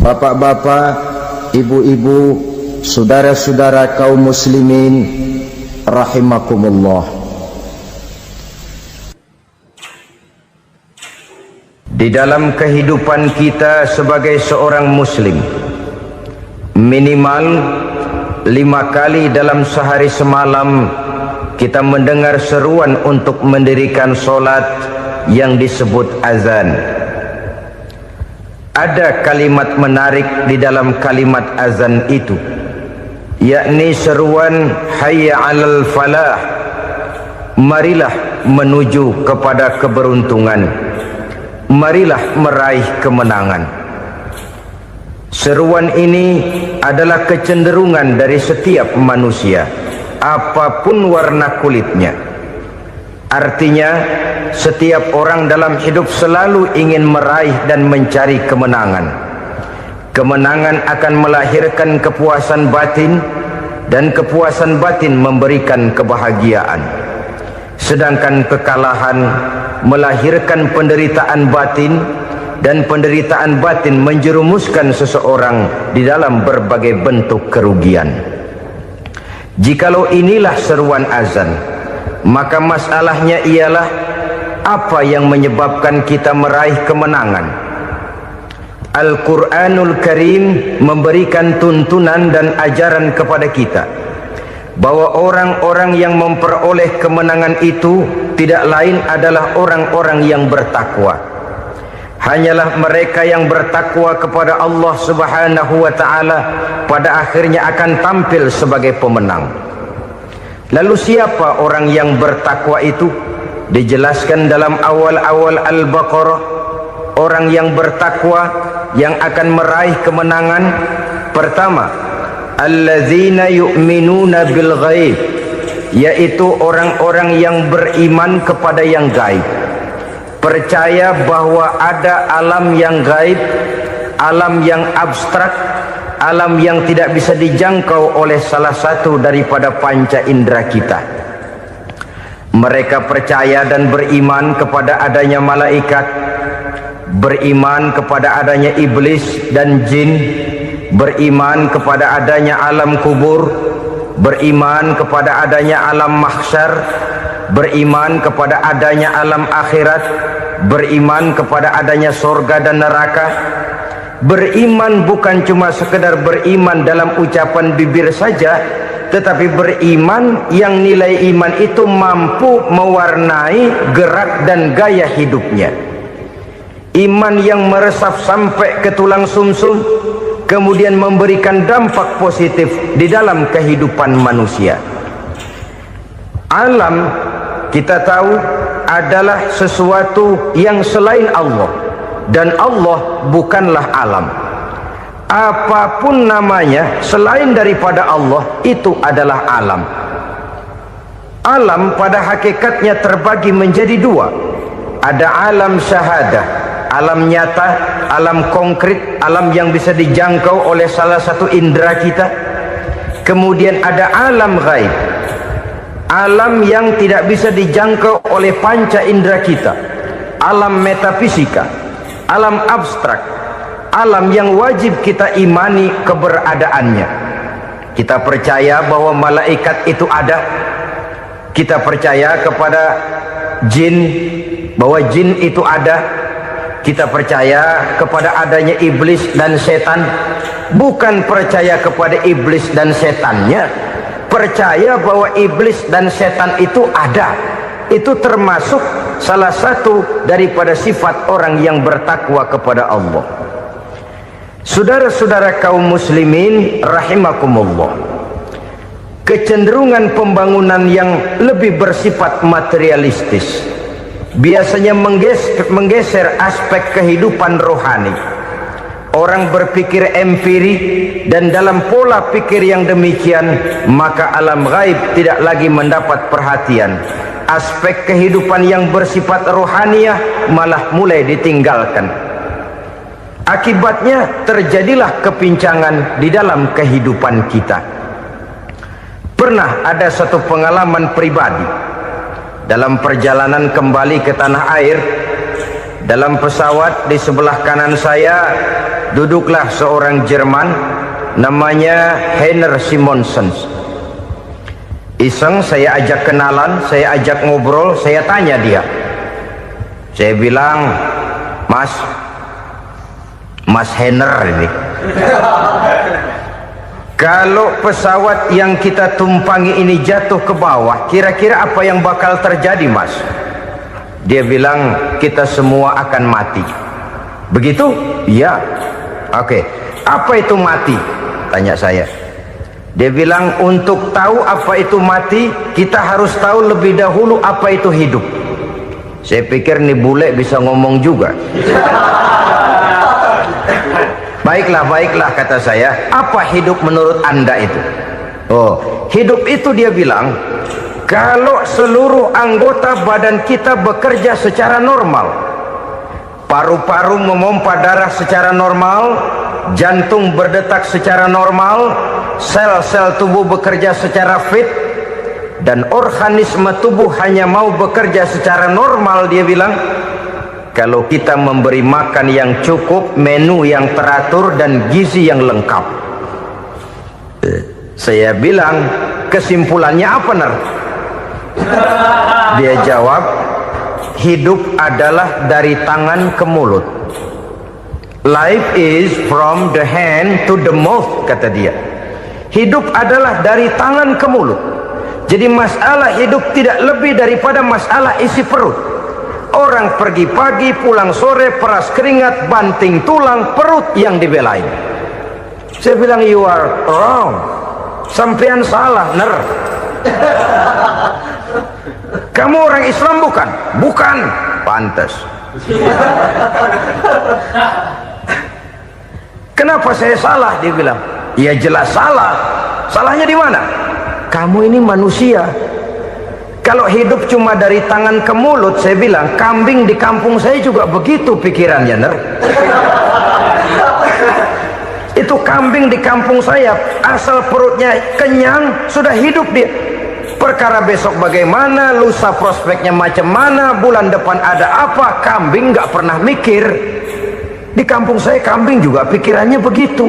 Bapak-bapak, ibu-ibu, saudara-saudara kaum muslimin rahimakumullah. Di dalam kehidupan kita sebagai seorang muslim, minimal 5 kali dalam sehari semalam kita mendengar seruan untuk mendirikan solat yang disebut azan. Ada kalimat menarik di dalam kalimat azan itu, yakni seruan hayya 'alal falah, marilah menuju kepada keberuntungan, marilah meraih kemenangan. Seruan ini adalah kecenderungan dari setiap manusia, apapun warna kulitnya. Artinya, setiap orang dalam hidup selalu ingin meraih dan mencari kemenangan. Kemenangan akan melahirkan kepuasan batin, dan kepuasan batin memberikan kebahagiaan. Sedangkan kekalahan melahirkan penderitaan batin, dan penderitaan batin menjerumuskan seseorang di dalam berbagai bentuk kerugian. Jikalau inilah seruan azan, maka masalahnya ialah apa yang menyebabkan kita meraih kemenangan. Al-Quranul Karim memberikan tuntunan dan ajaran kepada kita bahwa orang-orang yang memperoleh kemenangan itu tidak lain adalah orang-orang yang bertakwa. Hanyalah mereka yang bertakwa kepada Allah Subhanahu wa ta'ala pada akhirnya akan tampil sebagai pemenang. Lalu siapa orang yang bertakwa itu? Dijelaskan dalam awal-awal Al-Baqarah, orang yang bertakwa yang akan meraih kemenangan. Pertama, alladzina yu'minuna bil ghaib, yaitu orang-orang yang beriman kepada yang gaib, percaya bahwa ada alam yang gaib, alam yang abstrak, alam yang tidak bisa dijangkau oleh salah satu daripada panca indera kita. Mereka percaya dan beriman kepada adanya malaikat, beriman kepada adanya iblis dan jin, beriman kepada adanya alam kubur, beriman kepada adanya alam mahsyar, beriman kepada adanya alam akhirat, beriman kepada adanya surga dan neraka. Beriman bukan cuma sekedar beriman dalam ucapan bibir saja, tetapi beriman yang nilai iman itu mampu mewarnai gerak dan gaya hidupnya. Iman yang meresap sampai ke tulang sumsum, kemudian memberikan dampak positif di dalam kehidupan manusia. Alam, kita tahu, adalah sesuatu yang selain Allah, dan Allah bukanlah alam. Apapun namanya selain daripada Allah, itu adalah alam. Alam pada hakikatnya terbagi menjadi dua. Ada alam syahadah, alam nyata, alam konkret, alam yang bisa dijangkau oleh salah satu indera kita. Kemudian ada alam ghaib, alam yang tidak bisa dijangkau oleh panca indera kita, alam metafisika, alam abstrak, alam yang wajib kita imani keberadaannya. Kita percaya bahwa malaikat itu ada, kita percaya kepada jin, bahwa jin itu ada, kita percaya kepada adanya iblis dan setan. Bukan percaya kepada iblis dan setannya, percaya bahwa iblis dan setan itu ada. Itu termasuk salah satu daripada sifat orang yang bertakwa kepada Allah. Saudara-saudara kaum muslimin rahimakumullah, kecenderungan pembangunan yang lebih bersifat materialistis biasanya menggeser aspek kehidupan rohani. Orang berpikir empiri, dan dalam pola pikir yang demikian maka alam gaib tidak lagi mendapat perhatian. Aspek kehidupan yang bersifat rohaniah malah mulai ditinggalkan. Akibatnya terjadilah kepincangan di dalam kehidupan kita. Pernah ada satu pengalaman pribadi dalam perjalanan kembali ke tanah air. Dalam pesawat di sebelah kanan saya duduklah seorang Jerman namanya Heiner Simonsen. Iseng saya ajak kenalan, saya ajak ngobrol, saya tanya dia. Saya bilang, Mas Heiner ini, kalau pesawat yang kita tumpangi ini jatuh ke bawah, kira-kira apa yang bakal terjadi, Mas? Dia bilang, kita semua akan mati. Begitu? Iya. Oke. Apa itu mati? Tanya saya. Dia bilang, untuk tahu apa itu mati, kita harus tahu lebih dahulu apa itu hidup. Saya pikir nih bule bisa ngomong juga. Baiklah, kata saya. Apa hidup menurut Anda itu? Oh, hidup itu dia bilang, kalau seluruh anggota badan kita bekerja secara normal, paru-paru memompa darah secara normal, jantung berdetak secara normal, sel-sel tubuh bekerja secara fit, dan organisme tubuh hanya mau bekerja secara normal, dia bilang, kalau kita memberi makan yang cukup, menu yang teratur, dan gizi yang lengkap. Saya bilang, kesimpulannya apa, Ner? Dia jawab, hidup adalah dari tangan ke mulut. Life is from the hand to the mouth, kata dia. Hidup adalah dari tangan ke mulut. Jadi masalah hidup tidak lebih daripada masalah isi perut. Orang pergi pagi, pulang sore, peras keringat, banting tulang, perut yang dibelain. Saya bilang, you are wrong. Sampean salah, Ner. Kamu orang Islam bukan? Bukan. Pantas. Kenapa saya salah? Dia bilang, ya jelas salah. Salahnya di mana? Kamu ini manusia. Kalau hidup cuma dari tangan ke mulut, saya bilang, kambing di kampung saya juga begitu pikirannya, Ner. Itu kambing di kampung saya, asal perutnya kenyang, sudah hidup dia. Perkara besok bagaimana, lusa prospeknya macam mana, bulan depan ada apa, kambing nggak pernah mikir. Di kampung saya kambing juga pikirannya begitu.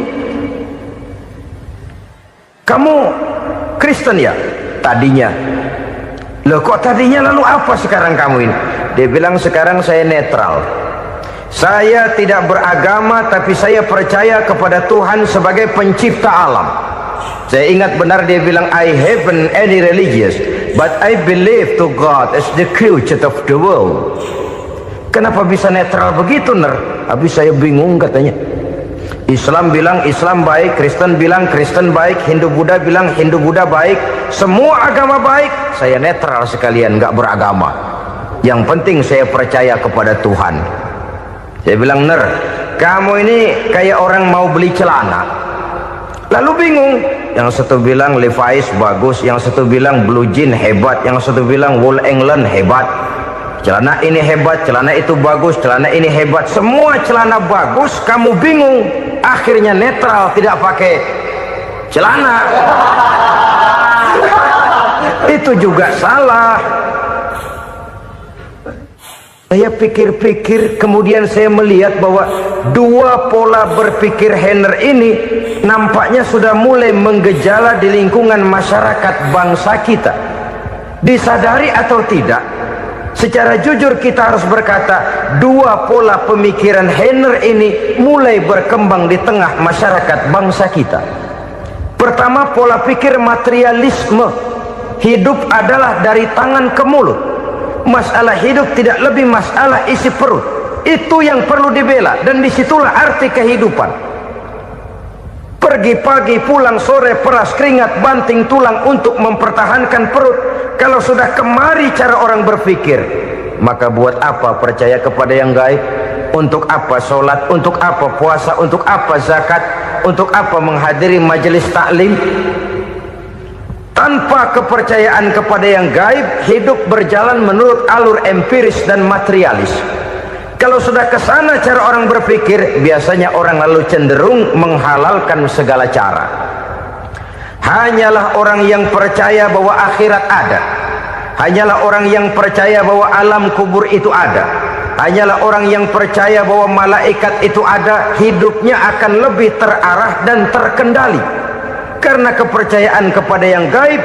Kamu Kristen ya? Tadinya. Loh kok tadinya, lalu apa sekarang kamu ini? Dia bilang, sekarang saya netral. Saya tidak beragama, tapi saya percaya kepada Tuhan sebagai pencipta alam. Saya ingat benar dia bilang, I haven't any religious, but I believe to God as the creator of the world. Kenapa bisa netral begitu, Ner? Habis saya bingung, katanya. Islam bilang Islam baik, Kristen bilang Kristen baik, Hindu Buddha bilang Hindu Buddha baik, semua agama baik. Saya netral sekalian, nggak beragama. Yang penting saya percaya kepada Tuhan. Saya bilang, Ner, kamu ini kayak orang mau beli celana, lalu bingung. Yang satu bilang Levi's bagus, yang satu bilang Blue Jean hebat, yang satu bilang Wool England hebat. Celana ini hebat, celana itu bagus, celana ini hebat, semua celana bagus, kamu bingung. Akhirnya netral, tidak pakai celana. Itu juga salah. Saya pikir-pikir, kemudian saya melihat bahwa dua pola berpikir Heiner ini nampaknya sudah mulai menggejala di lingkungan masyarakat bangsa kita. Disadari atau tidak, secara jujur kita harus berkata, dua pola pemikiran Heiner ini mulai berkembang di tengah masyarakat bangsa kita. Pertama, pola pikir materialisme. Hidup adalah dari tangan ke mulut. Masalah hidup tidak lebih masalah isi perut. Itu yang perlu dibela, dan disitulah arti kehidupan. Pergi pagi, pulang sore, peras keringat, banting tulang untuk mempertahankan perut. Kalau sudah kemari cara orang berpikir, maka buat apa percaya kepada yang gaib? Untuk apa sholat? Untuk apa puasa? Untuk apa zakat? Untuk apa menghadiri majelis taklim? Tanpa kepercayaan kepada yang gaib, hidup berjalan menurut alur empiris dan materialis. Kalau sudah ke sana cara orang berpikir, biasanya orang lalu cenderung menghalalkan segala cara. Hanyalah orang yang percaya bahwa akhirat ada, hanyalah orang yang percaya bahwa alam kubur itu ada, hanyalah orang yang percaya bahwa malaikat itu ada, hidupnya akan lebih terarah dan terkendali. Karena kepercayaan kepada yang gaib,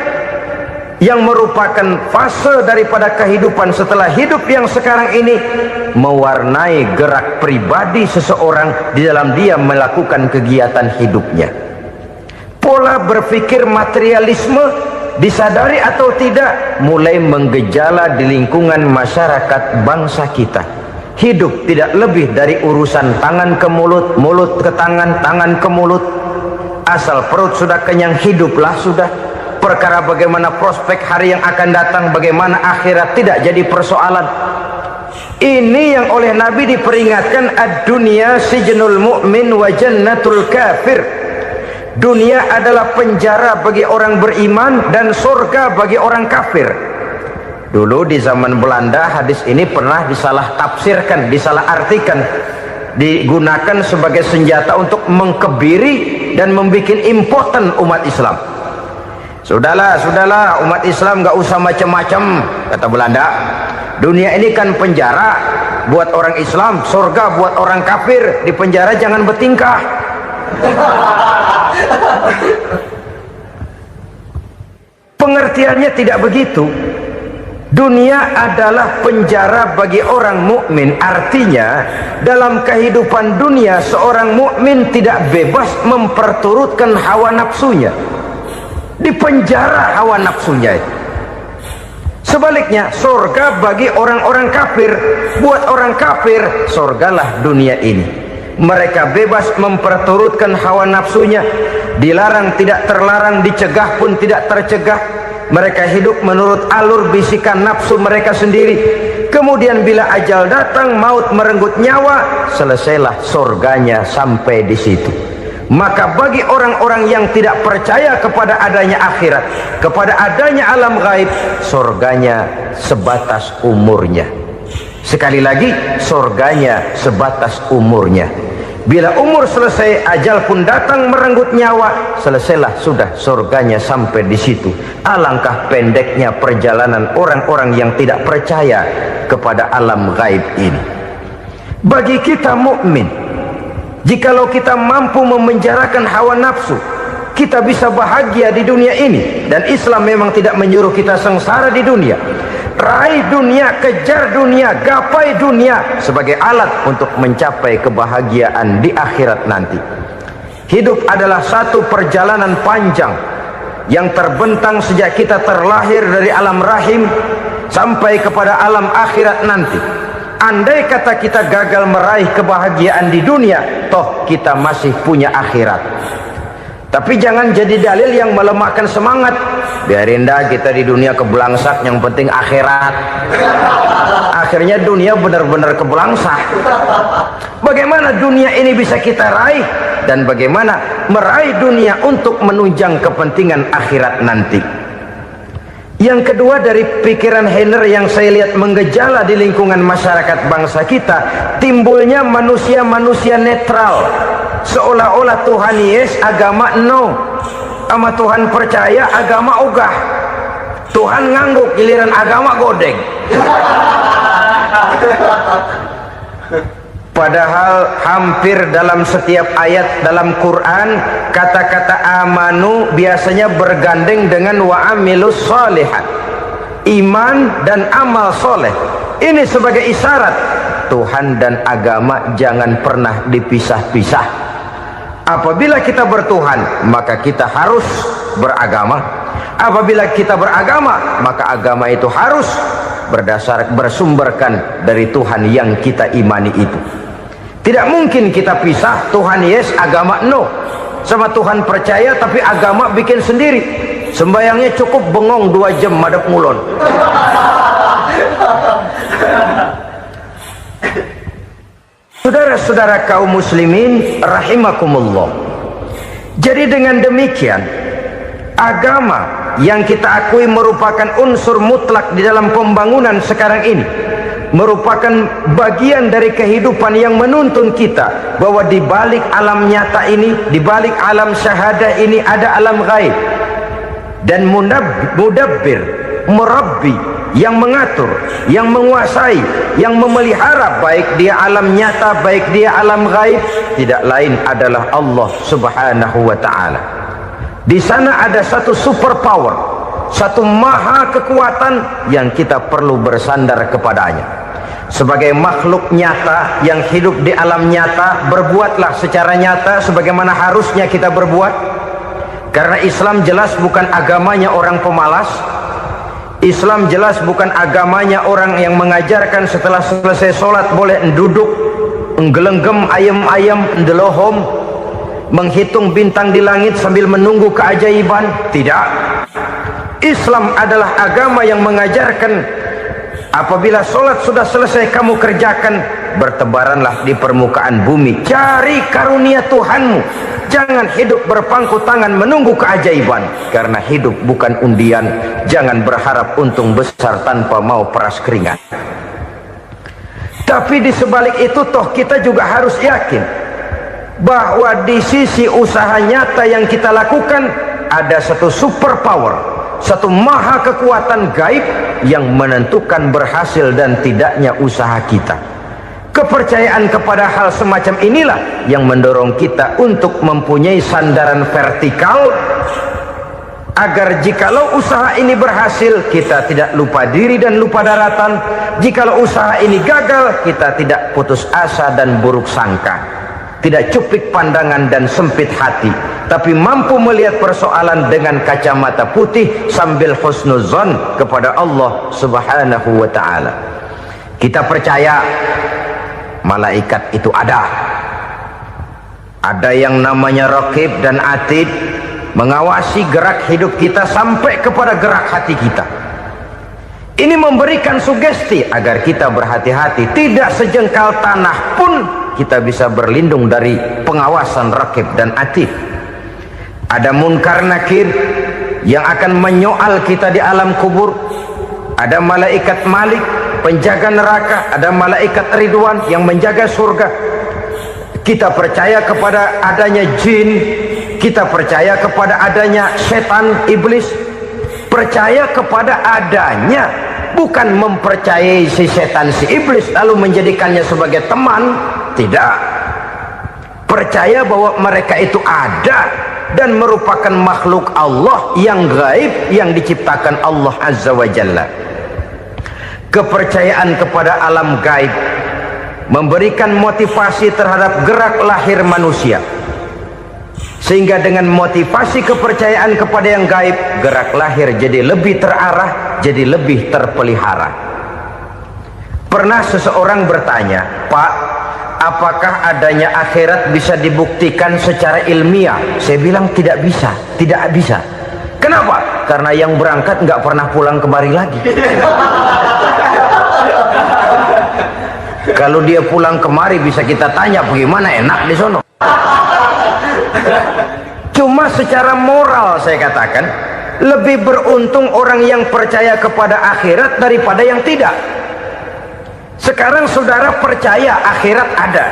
yang merupakan fase daripada kehidupan setelah hidup yang sekarang ini, mewarnai gerak pribadi seseorang di dalam dia melakukan kegiatan hidupnya. Pola berpikir materialisme, disadari atau tidak, mulai menggejala di lingkungan masyarakat bangsa kita. Hidup tidak lebih dari urusan tangan ke mulut, mulut ke tangan, tangan ke mulut. Asal perut sudah kenyang, hiduplah sudah. Perkara bagaimana prospek hari yang akan datang, bagaimana akhirat, tidak jadi persoalan. Ini yang oleh Nabi diperingatkan, ad-dunya sijnul mu'min wa jannatul kafir. Dunia adalah penjara bagi orang beriman dan surga bagi orang kafir. Dulu di zaman Belanda hadis ini pernah disalah tafsirkan, disalah artikan, digunakan sebagai senjata untuk mengkebiri dan membuat impoten umat Islam. Sudahlah umat Islam gak usah macam-macam, kata Belanda. Dunia ini kan penjara buat orang Islam, surga buat orang kafir. Di penjara jangan bertingkah. Pengertiannya tidak begitu. Dunia adalah penjara bagi orang mukmin. Artinya dalam kehidupan dunia seorang mukmin tidak bebas memperturutkan hawa nafsunya. Dipenjara hawa nafsunya. Sebaliknya surga bagi orang-orang kafir. Buat orang kafir surgalah dunia ini. Mereka bebas memperturutkan hawa nafsunya, dilarang tidak terlarang, dicegah pun tidak tercegah. Mereka hidup menurut alur bisikan nafsu mereka sendiri. Kemudian bila ajal datang, maut merenggut nyawa, selesailah surganya sampai di situ. Maka bagi orang-orang yang tidak percaya kepada adanya akhirat, kepada adanya alam gaib, surganya sebatas umurnya. Sekali lagi, surganya sebatas umurnya. Bila umur selesai, ajal pun datang merenggut nyawa, selesailah sudah surganya sampai di situ. Alangkah pendeknya perjalanan orang-orang yang tidak percaya kepada alam gaib ini. Bagi kita mukmin, jikalau kita mampu memenjarakan hawa nafsu, kita bisa bahagia di dunia ini. Dan Islam memang tidak menyuruh kita sengsara di dunia. Raih dunia, kejar dunia, gapai dunia sebagai alat untuk mencapai kebahagiaan di akhirat nanti. Hidup adalah satu perjalanan panjang yang terbentang sejak kita terlahir dari alam rahim sampai kepada alam akhirat nanti. Andai kata kita gagal meraih kebahagiaan di dunia, toh kita masih punya akhirat. Tapi jangan jadi dalil yang melemahkan semangat. Biarin dah kita di dunia kebelangsak, yang penting akhirat. Akhirnya dunia benar-benar kebelangsak. Bagaimana dunia ini bisa kita raih, dan bagaimana meraih dunia untuk menunjang kepentingan akhirat nanti. Yang kedua, dari pikiran Heiner yang saya lihat menggejala di lingkungan masyarakat bangsa kita, timbulnya manusia-manusia netral. Seolah-olah Tuhan yes, agama no. Sama Tuhan percaya, agama ogah. Tuhan ngangguk, giliran agama godeng. Padahal hampir dalam setiap ayat dalam Quran, kata-kata amanu biasanya bergandeng dengan wa amilus sholihat. Iman dan amal soleh. Ini sebagai isyarat Tuhan dan agama jangan pernah dipisah-pisah. Apabila kita bertuhan, maka kita harus beragama. Apabila kita beragama, maka agama itu harus bersumberkan dari Tuhan yang kita imani itu. Tidak mungkin kita pisah, Tuhan yes, agama no. Sama Tuhan percaya tapi agama bikin sendiri. Sembayangnya cukup bengong 2 jam madep mulon. Saudara-saudara kaum muslimin rahimakumullah. Jadi dengan demikian, agama yang kita akui merupakan unsur mutlak di dalam pembangunan sekarang ini, merupakan bagian dari kehidupan yang menuntun kita bahwa di balik alam nyata ini, di balik alam syahadah ini ada alam gaib. Dan mudabbir, murabbi, yang mengatur, yang menguasai, yang memelihara, baik dia alam nyata, baik dia alam gaib, tidak lain adalah Allah Subhanahu wa ta'ala. Di sana ada satu super power, satu maha kekuatan yang kita perlu bersandar kepadanya. Sebagai makhluk nyata yang hidup di alam nyata, berbuatlah secara nyata sebagaimana harusnya kita berbuat. Karena Islam jelas bukan agamanya orang pemalas. Islam jelas bukan agamanya orang yang mengajarkan setelah selesai sholat boleh duduk, nggelenggem ayam-ayam, ndelohom, menghitung bintang di langit sambil menunggu keajaiban. Tidak. Islam adalah agama yang mengajarkan apabila sholat sudah selesai kamu kerjakan, bertebaranlah di permukaan bumi, cari karunia Tuhanmu. Jangan hidup berpangku tangan menunggu keajaiban, karena hidup bukan undian. Jangan berharap untung besar tanpa mau peras keringat. Tapi di sebalik itu toh kita juga harus yakin bahwa di sisi usaha nyata yang kita lakukan ada satu super power, satu maha kekuatan gaib yang menentukan berhasil dan tidaknya usaha kita. Kepercayaan kepada hal semacam inilah yang mendorong kita untuk mempunyai sandaran vertikal, agar jikalau usaha ini berhasil, kita tidak lupa diri dan lupa daratan. Jikalau usaha ini gagal, kita tidak putus asa dan buruk sangka, tidak cuplik pandangan dan sempit hati, tapi mampu melihat persoalan dengan kacamata putih sambil husnuzon kepada Allah Subhanahu wa ta'ala. Kita percaya malaikat itu ada yang namanya Raqib dan Atid, mengawasi gerak hidup kita sampai kepada gerak hati kita. Ini memberikan sugesti agar kita berhati-hati, tidak sejengkal tanah pun kita bisa berlindung dari pengawasan Raqib dan Atid. Ada Munkar Nakir yang akan menyoal kita di alam kubur. Ada malaikat Malik, penjaga neraka. Ada malaikat Ridwan yang menjaga surga. Kita percaya kepada adanya jin, kita percaya kepada adanya setan, iblis. Percaya kepada adanya, bukan mempercayai si setan, si iblis lalu menjadikannya sebagai teman. Tidak. Percaya bahwa mereka itu ada dan merupakan makhluk Allah yang gaib, yang diciptakan Allah Azza wa Jalla. Kepercayaan kepada alam gaib memberikan motivasi terhadap gerak lahir manusia, sehingga dengan motivasi kepercayaan kepada yang gaib, gerak lahir jadi lebih terarah, jadi lebih terpelihara. Pernah seseorang bertanya, "Pak, apakah adanya akhirat bisa dibuktikan secara ilmiah?" Saya bilang tidak bisa, tidak bisa. Kenapa? Karena yang berangkat nggak pernah pulang kembali lagi. Kalau dia pulang kemari bisa kita tanya bagaimana enak di sono. Cuma secara moral saya katakan, lebih beruntung orang yang percaya kepada akhirat daripada yang tidak. Sekarang saudara percaya akhirat ada,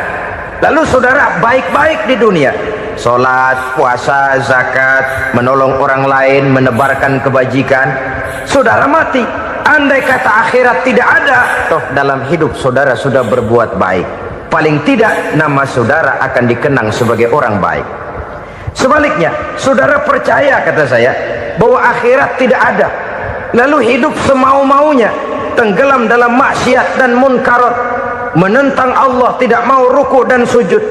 lalu saudara baik-baik di dunia, sholat, puasa, zakat, menolong orang lain, menebarkan kebajikan. Saudara mati, andai kata akhirat tidak ada, toh dalam hidup saudara sudah berbuat baik, paling tidak nama saudara akan dikenang sebagai orang baik. Sebaliknya, saudara percaya, kata saya, bahwa akhirat tidak ada, lalu hidup semau-maunya, tenggelam dalam maksiat dan munkarat, menentang Allah, tidak mau ruku dan sujud,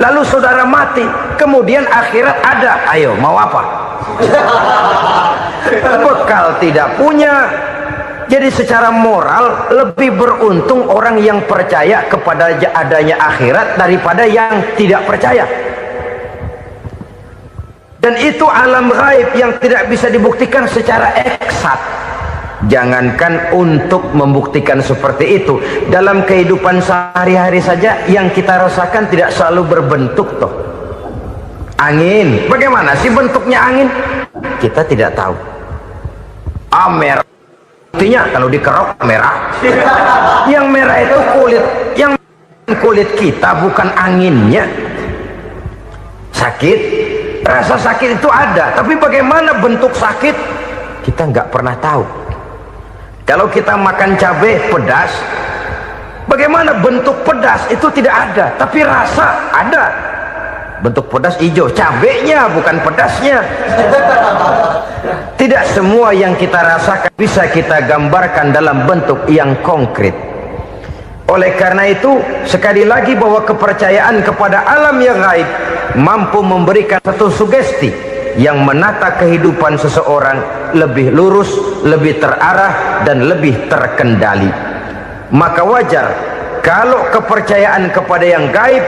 lalu saudara mati, kemudian akhirat ada, ayo mau apa? Bekal tidak punya. Jadi secara moral lebih beruntung orang yang percaya kepada adanya akhirat daripada yang tidak percaya. Dan itu alam gaib yang tidak bisa dibuktikan secara eksakt. Jangankan untuk membuktikan seperti itu, dalam kehidupan sehari-hari saja yang kita rasakan tidak selalu berbentuk toh. Angin, bagaimana sih bentuknya angin? Kita tidak tahu. Merah, artinya kalau dikerok merah. Yang merah itu kulit, yang kulit kita bukan anginnya. Sakit, rasa sakit itu ada, tapi bagaimana bentuk sakit kita nggak pernah tahu. Kalau kita makan cabai pedas, bagaimana bentuk pedas itu tidak ada, tapi rasa ada. Bentuk pedas hijau, cabenya bukan pedasnya. Tidak semua yang kita rasakan bisa kita gambarkan dalam bentuk yang konkret. Oleh karena itu, sekali lagi bahwa kepercayaan kepada alam yang gaib mampu memberikan satu sugesti yang menata kehidupan seseorang lebih lurus, lebih terarah, dan lebih terkendali. Maka wajar kalau kepercayaan kepada yang gaib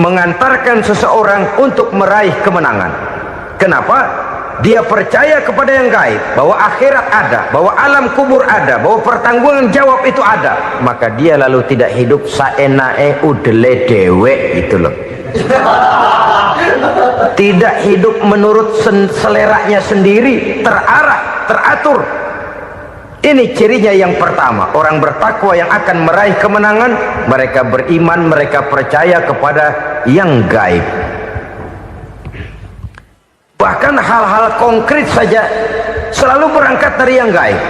mengantarkan seseorang untuk meraih kemenangan. Kenapa? Dia percaya kepada yang gaib, bahwa akhirat ada, bahwa alam kubur ada, bahwa pertanggungan jawab itu ada. Maka dia lalu tidak hidup saenae udele dewe, gitu loh. Tidak hidup menurut seleranya sendiri, terarah, teratur. Ini cirinya yang pertama. Orang bertakwa yang akan meraih kemenangan, mereka beriman, mereka percaya kepada yang gaib. Bahkan hal-hal konkret saja selalu berangkat dari yang gaib.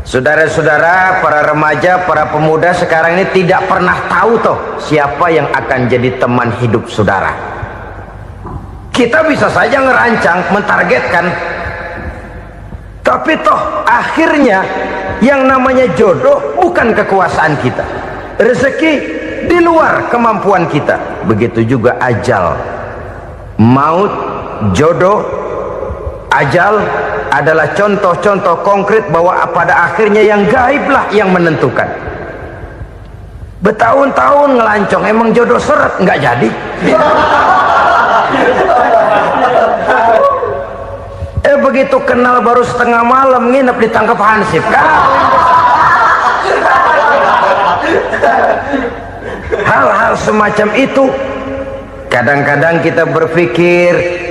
Saudara-saudara, para remaja, para pemuda sekarang ini tidak pernah tahu toh siapa yang akan jadi teman hidup saudara. Kita bisa saja ngerancang, mentargetkan, tapi toh akhirnya yang namanya jodoh bukan kekuasaan kita. Rezeki di luar kemampuan kita. Begitu juga ajal, maut, jodoh, ajal adalah contoh-contoh konkret bahwa pada akhirnya yang gaiblah yang menentukan. Bertahun-tahun ngelancong, emang jodoh seret nggak jadi. Begitu kenal baru setengah malam nginep ditangkap hansip kan. Hal-hal semacam itu kadang-kadang kita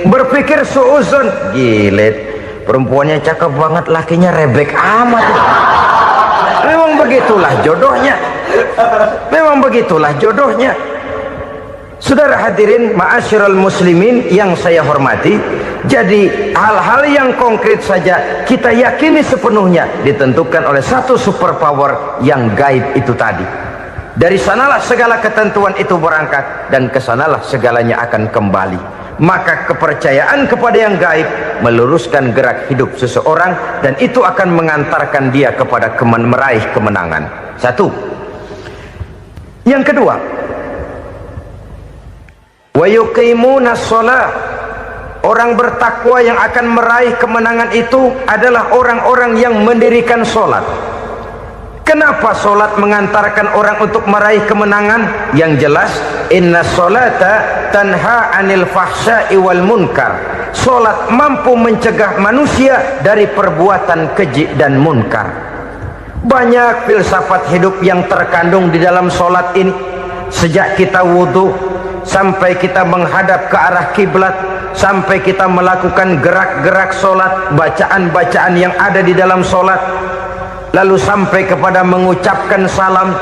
berpikir suuzon, gilet, perempuannya cakep banget, lakinya rebek amat. Memang begitulah jodohnya. Memang begitulah jodohnya. Saudara hadirin ma'asyiral muslimin yang saya hormati, jadi hal-hal yang konkret saja kita yakini sepenuhnya ditentukan oleh satu superpower yang gaib itu tadi. Dari sanalah segala ketentuan itu berangkat dan kesanalah segalanya akan kembali. Maka kepercayaan kepada yang gaib meluruskan gerak hidup seseorang dan itu akan mengantarkan dia kepada meraih kemenangan. Satu. Yang kedua, wa yuqimuna shalah. Orang bertakwa yang akan meraih kemenangan itu adalah orang-orang yang mendirikan sholat. Kenapa sholat mengantarkan orang untuk meraih kemenangan? Yang jelas, inna sholata tanha anil fahsya'i wal munkar. Sholat mampu mencegah manusia dari perbuatan keji dan munkar. Banyak filsafat hidup yang terkandung di dalam sholat ini. Sejak kita wudhu sampai kita menghadap ke arah kiblat, sampai kita melakukan gerak-gerak sholat, bacaan-bacaan yang ada di dalam sholat, lalu sampai kepada mengucapkan salam.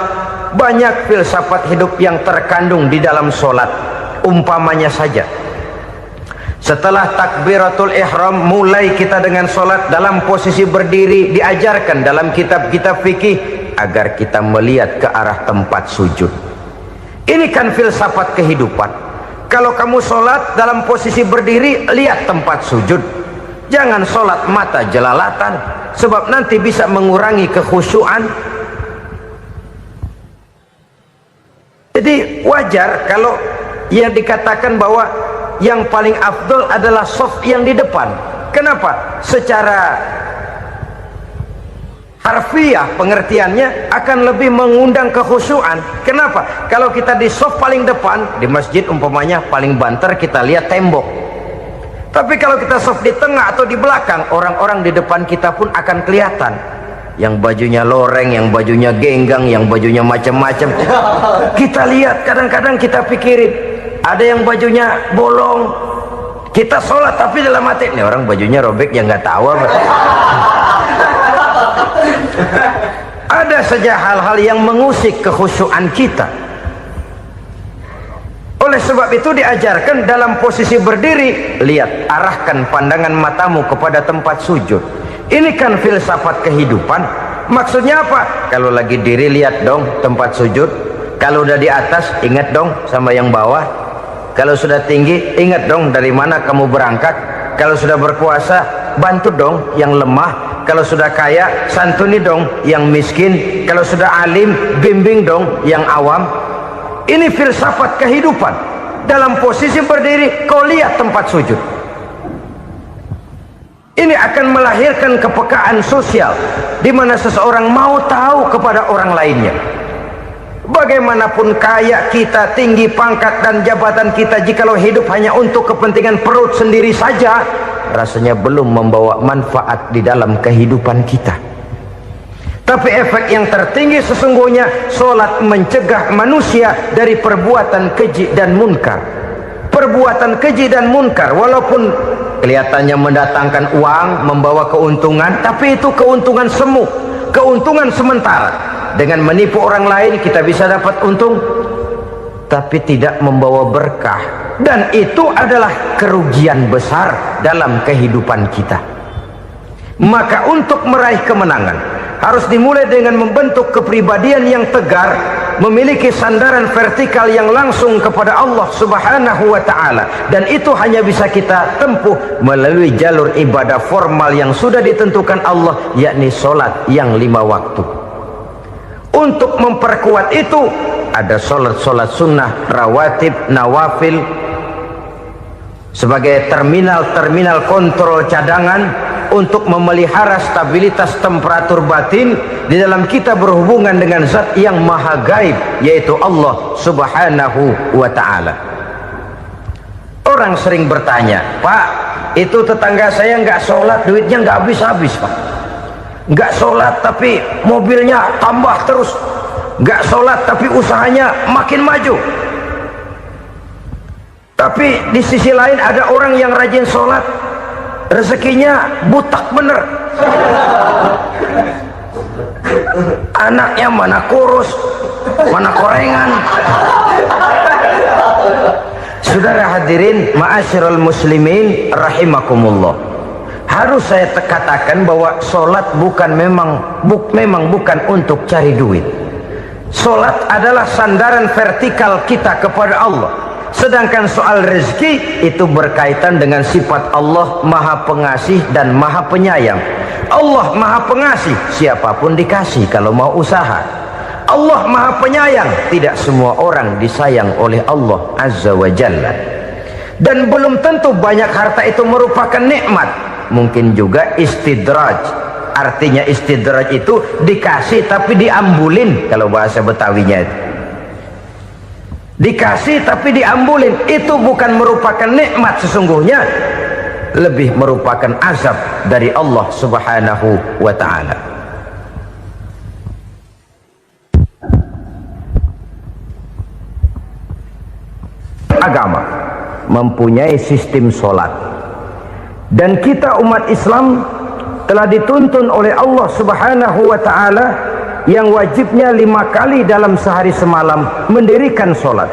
Banyak filsafat hidup yang terkandung di dalam sholat. Umpamanya saja, setelah takbiratul ihram mulai kita dengan sholat dalam posisi berdiri, diajarkan dalam kitab-kitab fikih agar kita melihat ke arah tempat sujud. Ini kan filsafat kehidupan. Kalau kamu sholat dalam posisi berdiri, lihat tempat sujud. Jangan sholat mata jelalatan, sebab nanti bisa mengurangi kekhusyuan. Jadi wajar kalau yang dikatakan bahwa yang paling afdol adalah shaf yang di depan. Kenapa? Secara harfiah pengertiannya akan lebih mengundang kekhusyuan. Kenapa? Kalau kita di shaf paling depan di masjid umpamanya paling banter kita lihat tembok. Tapi kalau kita shaf di tengah atau di belakang, orang-orang di depan kita pun akan kelihatan. Yang bajunya loreng, yang bajunya genggang, yang bajunya macam-macam. Kita lihat, kadang-kadang kita pikirin, ada yang bajunya bolong. Kita sholat tapi dalam hati, nih orang bajunya robek yang nggak tahu apa. Ada saja hal-hal yang mengusik kekhusyuan kita. Oleh sebab itu diajarkan dalam posisi berdiri, lihat, arahkan pandangan matamu kepada tempat sujud. Ini kan filsafat kehidupan. Maksudnya apa? Kalau lagi diri lihat dong tempat sujud, kalau udah di atas ingat dong sama yang bawah, kalau sudah tinggi ingat dong dari mana kamu berangkat, kalau sudah berkuasa bantu dong yang lemah, kalau sudah kaya santuni dong yang miskin, kalau sudah alim bimbing dong yang awam. Ini filsafat kehidupan. Dalam posisi berdiri kau lihat tempat sujud. Ini akan melahirkan kepekaan sosial di mana seseorang mau tahu kepada orang lainnya. Bagaimanapun kaya kita, tinggi pangkat dan jabatan kita, jikalau hidup hanya untuk kepentingan perut sendiri saja, rasanya belum membawa manfaat di dalam kehidupan kita. Tapi efek yang tertinggi sesungguhnya, solat mencegah manusia dari perbuatan keji dan munkar. Perbuatan keji dan munkar walaupun kelihatannya mendatangkan uang, membawa keuntungan, tapi itu keuntungan semu, keuntungan sementara. Dengan menipu orang lain kita bisa dapat untung, tapi tidak membawa berkah, dan itu adalah kerugian besar dalam kehidupan kita. Maka untuk meraih kemenangan harus dimulai dengan membentuk kepribadian yang tegar, memiliki sandaran vertikal yang langsung kepada Allah Subhanahu wa ta'ala, dan itu hanya bisa kita tempuh melalui jalur ibadah formal yang sudah ditentukan Allah, yakni solat yang 5 waktu. Untuk memperkuat itu ada solat-solat sunnah, rawatib, nawafil sebagai terminal-terminal kontrol cadangan untuk memelihara stabilitas temperatur batin di dalam kita berhubungan dengan zat yang maha gaib, yaitu Allah Subhanahu wa ta'ala. Orang sering bertanya, Pak, itu tetangga saya nggak sholat, duitnya nggak habis-habis, Pak. Nggak sholat tapi mobilnya tambah terus, nggak sholat tapi usahanya makin maju. Tapi di sisi lain ada orang yang rajin sholat, rezekinya butak bener, anaknya mana kurus mana korengan. Saudara hadirin ma'asyiral muslimin rahimakumullah, harus saya katakan bahwa solat memang bukan untuk cari duit. Solat adalah sandaran vertikal kita kepada Allah. Sedangkan soal rezeki itu berkaitan dengan sifat Allah maha pengasih dan maha penyayang. Allah maha pengasih, siapapun dikasih kalau mau usaha. Allah maha penyayang, tidak semua orang disayang oleh Allah Azza wa Jalla. Dan belum tentu banyak harta itu merupakan nikmat, mungkin juga istidraj. Artinya istidraj itu dikasih tapi diambulin, kalau bahasa Betawinya itu. Dikasih tapi diambulin, itu bukan merupakan nikmat sesungguhnya, lebih merupakan azab dari Allah Subhanahu wa ta'ala. Agama mempunyai sistem solat, dan kita umat Islam telah dituntun oleh Allah Subhanahu wa ta'ala yang wajibnya 5 kali dalam sehari semalam mendirikan solat,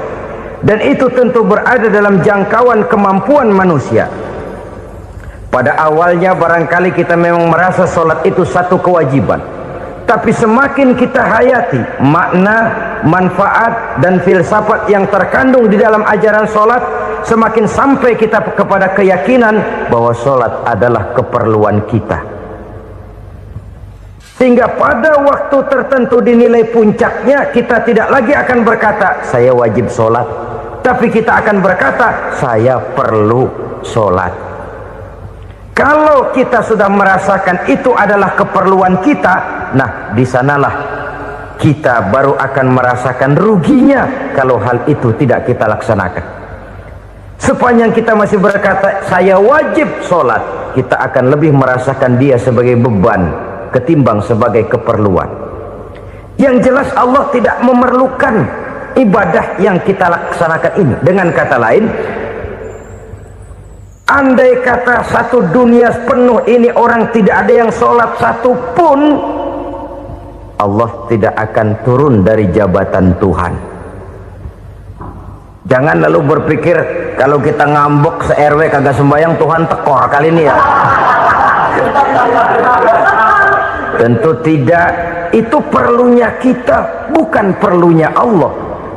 dan itu tentu berada dalam jangkauan kemampuan manusia. Pada awalnya barangkali kita memang merasa solat itu satu kewajiban, tapi semakin kita hayati makna, manfaat dan filsafat yang terkandung di dalam ajaran solat, semakin sampai kita kepada keyakinan bahwa solat adalah keperluan kita. Sehingga pada waktu tertentu dinilai puncaknya, kita tidak lagi akan berkata saya wajib sholat, tapi kita akan berkata saya perlu sholat. Kalau kita sudah merasakan itu adalah keperluan kita, nah di sanalah kita baru akan merasakan ruginya kalau hal itu tidak kita laksanakan. Sepanjang kita masih berkata saya wajib sholat, kita akan lebih merasakan dia sebagai beban ketimbang sebagai keperluan. Yang jelas Allah tidak memerlukan ibadah yang kita laksanakan ini. Dengan kata lain, andai kata satu dunia penuh ini orang tidak ada yang sholat satu pun, Allah tidak akan turun dari jabatan Tuhan. Jangan lalu berpikir kalau kita ngambek se-RW kagak sembahyang Tuhan tekor kali ini ya. Tentu tidak. Itu perlunya kita, bukan perlunya Allah.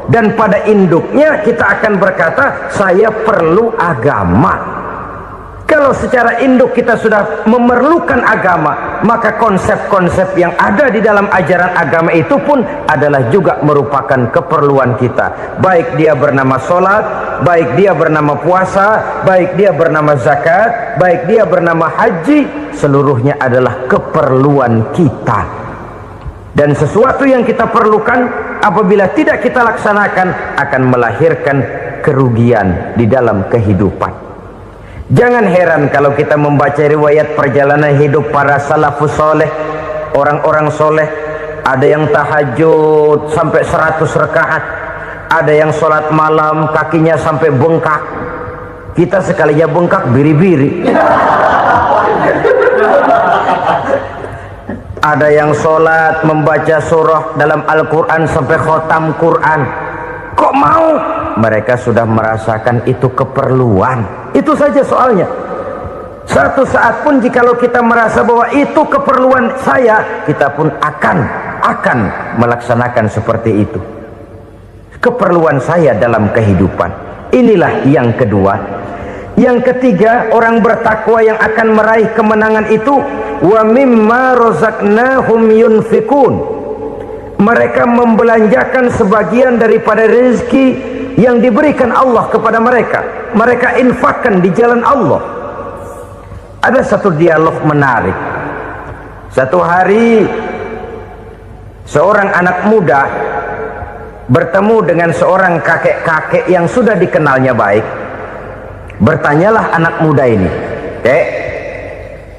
Dan pada induknya kita akan berkata, saya perlu agama. Kalau secara induk kita sudah memerlukan agama, maka konsep-konsep yang ada di dalam ajaran agama itu pun adalah juga merupakan keperluan kita. Baik dia bernama sholat, baik dia bernama puasa, baik dia bernama zakat, baik dia bernama haji, seluruhnya adalah keperluan kita. Dan sesuatu yang kita perlukan apabila tidak kita laksanakan akan melahirkan kerugian di dalam kehidupan. Jangan heran kalau kita membaca riwayat perjalanan hidup para salafus soleh, orang-orang soleh. Ada yang tahajud sampai 100 rakaat, ada yang sholat malam kakinya sampai bengkak. Kita sekalinya bengkak biri-biri. Ada yang sholat membaca surah dalam Al-Quran sampai khotam Quran. Kok mau? Mereka sudah merasakan itu keperluan. Itu saja soalnya. Satu saat pun jikalau kita merasa bahwa itu keperluan saya, kita pun akan melaksanakan seperti itu. Keperluan saya dalam kehidupan. Inilah yang kedua. Yang ketiga, orang bertakwa yang akan meraih kemenangan itu, wa mimma razaqnahum yunfikun. Mereka membelanjakan sebagian daripada rezeki yang diberikan Allah kepada mereka. Mereka infakkan di jalan Allah. Ada satu dialog menarik. Satu hari seorang anak muda bertemu dengan seorang kakek-kakek yang sudah dikenalnya baik. Bertanyalah anak muda ini, "Kek,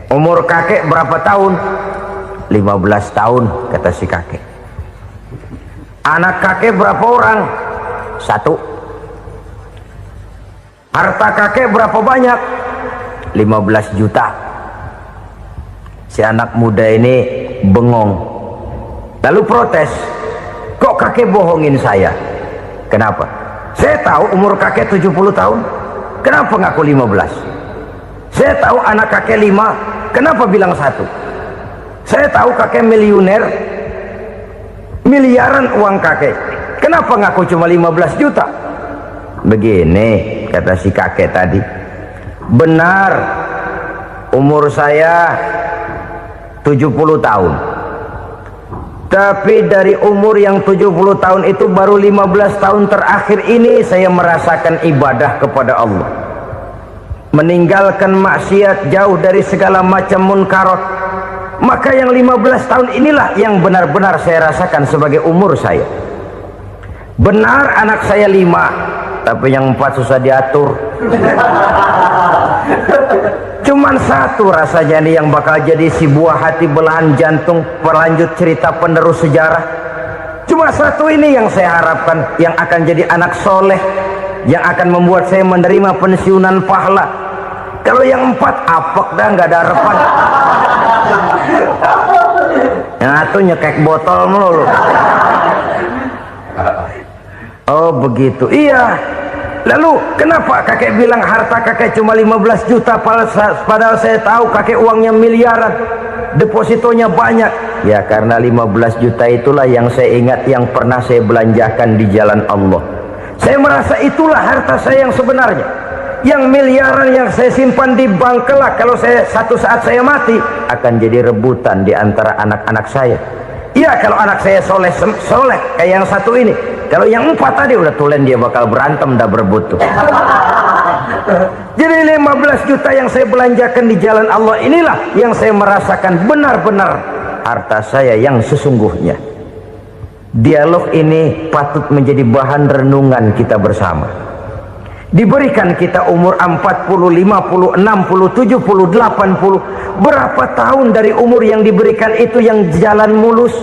umur kakek berapa tahun?" 15 tahun, kata si kakek. Anak kakek berapa orang? 1. Harta kakek berapa banyak? 15 juta. Si anak muda ini bengong, lalu protes, "Kok kakek bohongin saya?" "Kenapa?" "Saya tahu umur kakek 70 tahun. Kenapa ngaku 15? Saya tahu anak kakek 5. Kenapa bilang 1? Saya tahu kakek miliuner, miliaran uang kakek. Kenapa ngaku cuma 15 juta? Begini, kata si kakek tadi, benar umur saya 70 tahun. Tapi dari umur yang 70 tahun itu baru 15 tahun terakhir ini saya merasakan ibadah kepada Allah. Meninggalkan maksiat, jauh dari segala macam munkarat. Maka yang 15 tahun inilah yang benar-benar saya rasakan sebagai umur saya. Benar anak saya 5, tapi yang 4 susah diatur. Cuman 1 rasanya nih yang bakal jadi si buah hati, belahan jantung, berlanjut cerita penerus sejarah. Cuma 1 ini yang saya harapkan, yang akan jadi anak soleh, yang akan membuat saya menerima pensiunan pahala. Kalau yang 4 apek dah, nggak ada harapan. Yang 1 nyekek botol melulu. Oh begitu, iya. Lalu kenapa kakek bilang harta kakek cuma 15 juta padahal saya tahu kakek uangnya miliaran, depositonya banyak? Ya karena 15 juta itulah yang saya ingat yang pernah saya belanjakan di jalan Allah. Saya merasa itulah harta saya yang sebenarnya. Yang miliaran yang saya simpan di bank kelak, kalau satu saat saya mati, akan jadi rebutan di antara anak-anak saya. Iya kalau anak saya soleh kayak yang 1 ini. Kalau yang 4 tadi udah tulen dia bakal berantem dah berebut tuh. Jadi 15 juta yang saya belanjakan di jalan Allah inilah yang saya merasakan benar-benar harta saya yang sesungguhnya. Dialog ini patut menjadi bahan renungan kita bersama. Diberikan kita umur 40, 50, 60, 70, 80. Berapa tahun dari umur yang diberikan itu yang jalan mulus,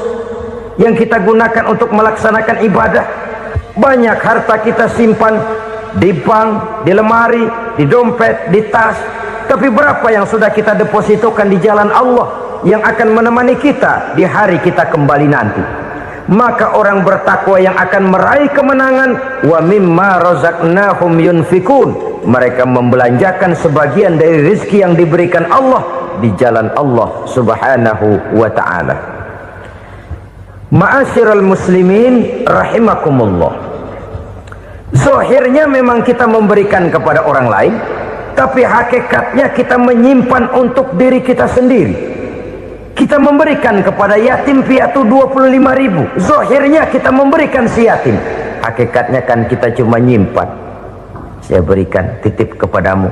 yang kita gunakan untuk melaksanakan ibadah? Banyak harta kita simpan di bank, di lemari, di dompet, di tas. Tapi berapa yang sudah kita depositokan di jalan Allah yang akan menemani kita di hari kita kembali nanti? Maka orang bertakwa yang akan meraih kemenangan, wa mimma razaqnahum yunfikun, mereka membelanjakan sebagian dari rezeki yang diberikan Allah di jalan Allah subhanahu wa ta'ala. Ma'asyiral muslimin rahimakumullah, zahirnya memang kita memberikan kepada orang lain, tapi hakikatnya kita menyimpan untuk diri kita sendiri. Kita memberikan kepada yatim piatu 25.000, zahirnya kita memberikan si yatim, hakikatnya kan kita cuma nyimpan. Saya berikan, titip kepadamu,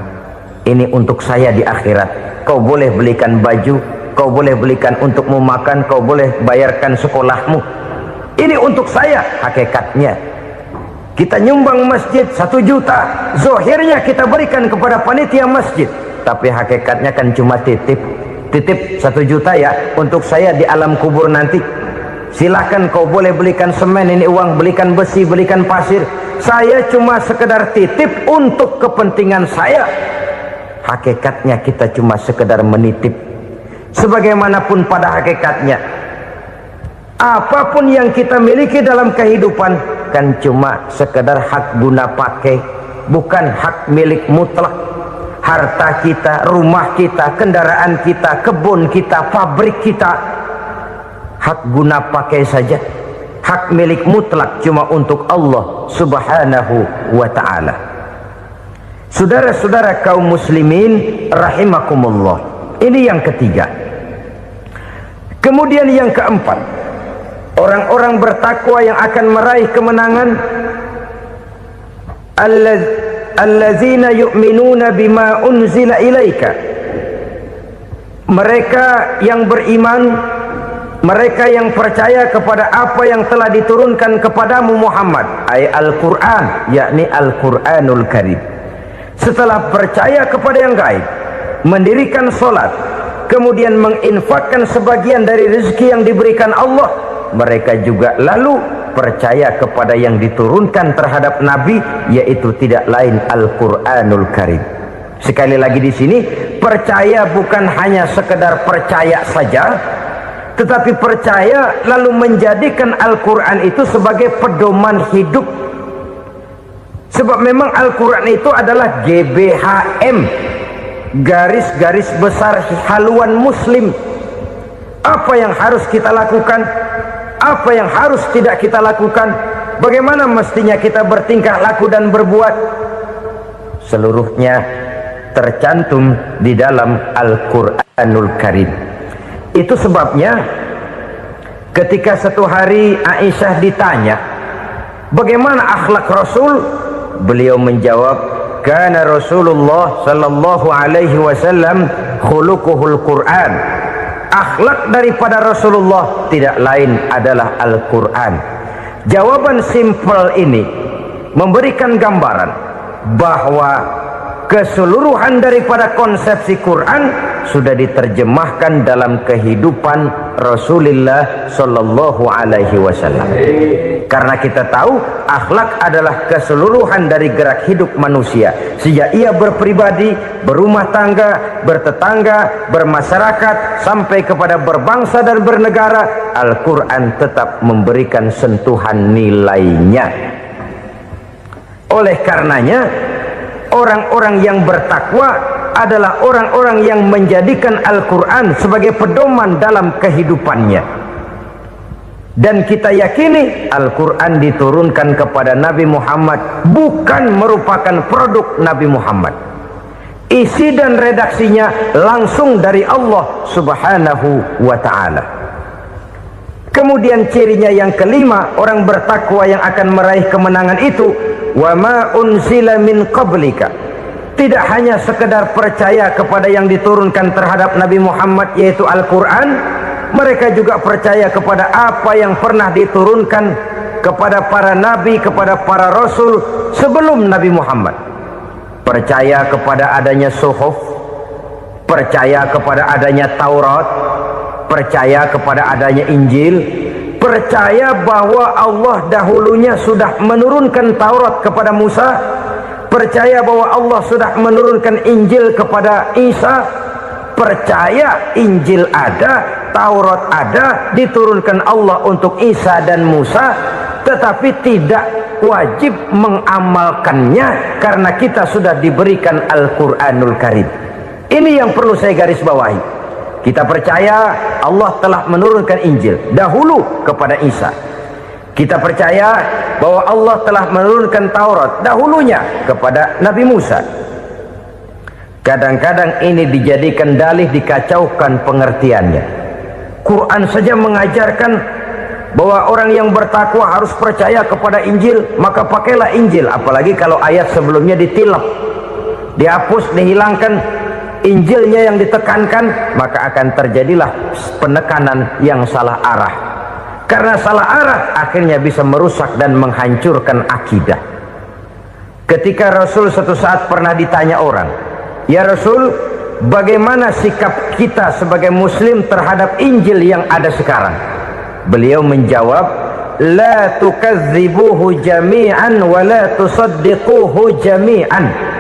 ini untuk saya di akhirat. Kau boleh belikan baju, kau boleh belikan untukmu makan, kau boleh bayarkan sekolahmu, ini untuk saya. Hakikatnya kita nyumbang masjid 1 juta, zahirnya kita berikan kepada panitia masjid, tapi hakikatnya kan cuma titip 1 juta ya, untuk saya di alam kubur nanti. Silahkan kau boleh belikan semen, ini uang, belikan besi, belikan pasir, saya cuma sekedar titip untuk kepentingan saya. Hakikatnya kita cuma sekedar menitip. Sebagaimanapun pada hakikatnya, apapun yang kita miliki dalam kehidupan kan cuma sekedar hak guna pakai, bukan hak milik mutlak. Harta kita, rumah kita, kendaraan kita, kebun kita, pabrik kita, hak guna pakai saja. Hak milik mutlak cuma untuk Allah subhanahu wa ta'ala. Saudara-saudara kaum muslimin rahimakumullah, ini yang ketiga. Kemudian yang keempat, orang-orang bertakwa yang akan meraih kemenangan, allazina yu'minuna bima unzila ilaika, mereka yang beriman, mereka yang percaya kepada apa yang telah diturunkan kepadamu Muhammad, ay Al-Quran, yakni Al-Quranul Karim. Setelah percaya kepada yang gaib, mendirikan solat, kemudian menginfakkan sebagian dari rezeki yang diberikan Allah, mereka juga lalu percaya kepada yang diturunkan terhadap Nabi, yaitu tidak lain Al-Quranul Karim. Sekali lagi di sini, percaya bukan hanya sekedar percaya saja, tetapi percaya lalu menjadikan Al-Quran itu sebagai pedoman hidup. Sebab memang Al-Quran itu adalah GBHM, garis-garis besar haluan muslim. Apa yang harus kita lakukan, apa yang harus tidak kita lakukan, bagaimana mestinya kita bertingkah laku dan berbuat, seluruhnya tercantum di dalam Al-Quranul Karim. Itu sebabnya ketika satu hari Aisyah ditanya bagaimana akhlak Rasul, beliau menjawab, kana Rasulullah sallallahu alaihi wasallam khuluquhul Quran. Akhlak daripada Rasulullah tidak lain adalah Al-Quran. Jawaban simpel ini memberikan gambaran bahwa keseluruhan daripada konsepsi Quran sudah diterjemahkan dalam kehidupan Rasulullah sallallahu alaihi wasallam. Karena kita tahu akhlak adalah keseluruhan dari gerak hidup manusia, sejak ia berpribadi, berumah tangga, bertetangga, bermasyarakat, sampai kepada berbangsa dan bernegara. Al-Quran tetap memberikan sentuhan nilainya. Oleh karenanya, orang-orang yang bertakwa adalah orang-orang yang menjadikan Al-Quran sebagai pedoman dalam kehidupannya. Dan kita yakini Al-Quran diturunkan kepada Nabi Muhammad, bukan merupakan produk Nabi Muhammad. Isi dan redaksinya langsung dari Allah subhanahu wa ta'ala. Kemudian cirinya yang kelima, orang bertakwa yang akan meraih kemenangan itu, wa ma unzila min qablika, tidak hanya sekedar percaya kepada yang diturunkan terhadap Nabi Muhammad yaitu Al-Quran, mereka juga percaya kepada apa yang pernah diturunkan kepada para nabi, kepada para rasul sebelum Nabi Muhammad. Percaya kepada adanya suhuf, percaya kepada adanya Taurat, percaya kepada adanya Injil, percaya bahwa Allah dahulunya sudah menurunkan Taurat kepada Musa, percaya bahwa Allah sudah menurunkan Injil kepada Isa, percaya Injil ada, Taurat ada, diturunkan Allah untuk Isa dan Musa, tetapi tidak wajib mengamalkannya karena kita sudah diberikan Al-Quranul Karim. Ini yang perlu saya garis bawahi. Kita percaya Allah telah menurunkan Injil dahulu kepada Isa. Kita percaya bahwa Allah telah menurunkan Taurat dahulunya kepada Nabi Musa. Kadang-kadang ini dijadikan dalih, dikacaukan pengertiannya. Quran saja mengajarkan bahwa orang yang bertakwa harus percaya kepada Injil, maka pakailah Injil. Apalagi kalau ayat sebelumnya ditilap, dihapus, dihilangkan, Injilnya yang ditekankan, maka akan terjadilah penekanan yang salah arah. Karena salah arah akhirnya bisa merusak dan menghancurkan akidah. Ketika Rasul suatu saat pernah ditanya orang, "Ya Rasul, bagaimana sikap kita sebagai muslim terhadap Injil yang ada sekarang?" Beliau menjawab, "La tukadzibuhu jami'an wa la tusaddiquhu jami'an."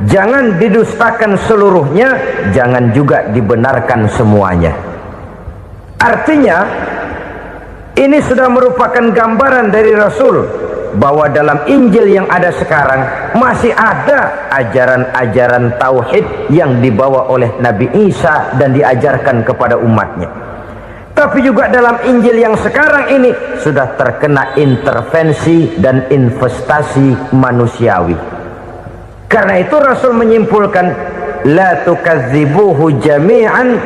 Jangan didustakan seluruhnya, jangan juga dibenarkan semuanya. Artinya, ini sudah merupakan gambaran dari Rasul bahwa dalam Injil yang ada sekarang masih ada ajaran-ajaran tauhid yang dibawa oleh Nabi Isa dan diajarkan kepada umatnya. Tapi juga dalam Injil yang sekarang ini sudah terkena intervensi dan investasi manusiawi. Karena itu Rasul menyimpulkan, la tukadzibuhu jami'an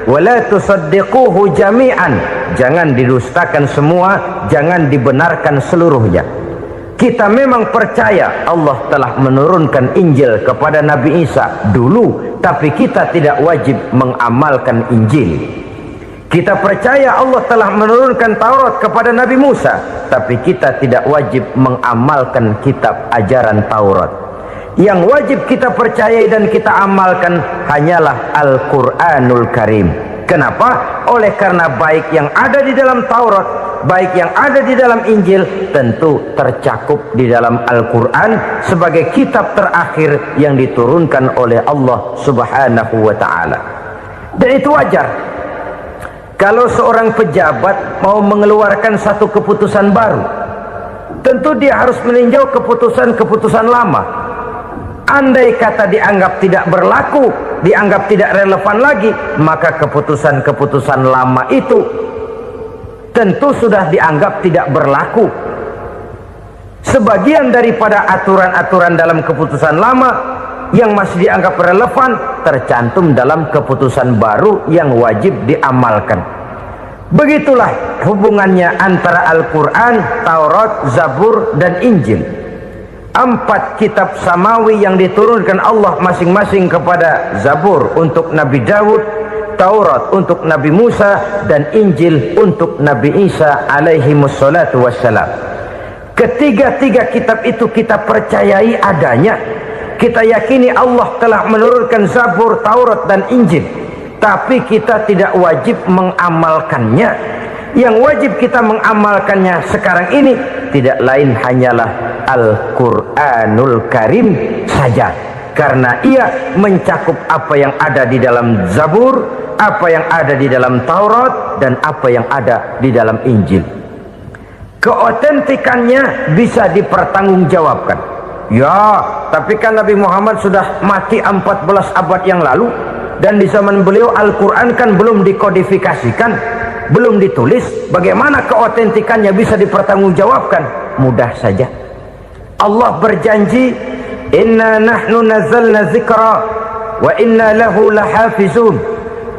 wa la tusaddiquhu jami'an. Jangan didustakan semua, jangan dibenarkan seluruhnya. Kita memang percaya Allah telah menurunkan Injil kepada Nabi Isa dulu, tapi kita tidak wajib mengamalkan Injil. Kita percaya Allah telah menurunkan Taurat kepada Nabi Musa, tapi kita tidak wajib mengamalkan kitab ajaran Taurat. Yang wajib kita percayai dan kita amalkan hanyalah Al-Quranul Karim. Kenapa? Oleh karena baik yang ada di dalam Taurat, baik yang ada di dalam Injil, tentu tercakup di dalam Al-Quran sebagai kitab terakhir yang diturunkan oleh Allah Subhanahu wa Ta'ala. Dan itu wajar. Kalau seorang pejabat mau mengeluarkan satu keputusan baru, tentu dia harus meninjau keputusan-keputusan lama. Andai kata dianggap tidak berlaku, dianggap tidak relevan lagi, maka keputusan-keputusan lama itu tentu sudah dianggap tidak berlaku. Sebagian daripada aturan-aturan dalam keputusan lama yang masih dianggap relevan tercantum dalam keputusan baru yang wajib diamalkan. Begitulah hubungannya antara Al-Quran, Taurat, Zabur, dan Injil. 4 kitab samawi yang diturunkan Allah masing-masing kepada Zabur untuk Nabi Daud, Taurat untuk Nabi Musa, dan Injil untuk Nabi Isa alaihi wassalatu wassalam. Ketiga-tiga kitab itu kita percayai adanya. Kita yakini Allah telah menurunkan Zabur, Taurat, dan Injil, tapi kita tidak wajib mengamalkannya. Yang wajib kita mengamalkannya sekarang ini tidak lain hanyalah Al-Quranul Karim saja, karena ia mencakup apa yang ada di dalam Zabur, apa yang ada di dalam Taurat, dan apa yang ada di dalam Injil. Keotentikannya bisa dipertanggungjawabkan. Ya, tapi kan Nabi Muhammad sudah mati 14 abad yang lalu, dan di zaman beliau Al-Quran kan belum dikodifikasikan, belum ditulis. Bagaimana keotentikannya bisa dipertanggungjawabkan? Mudah saja. Allah berjanji, "Inna nahnu nazzalna dzikra wa inna lahu lahafizun."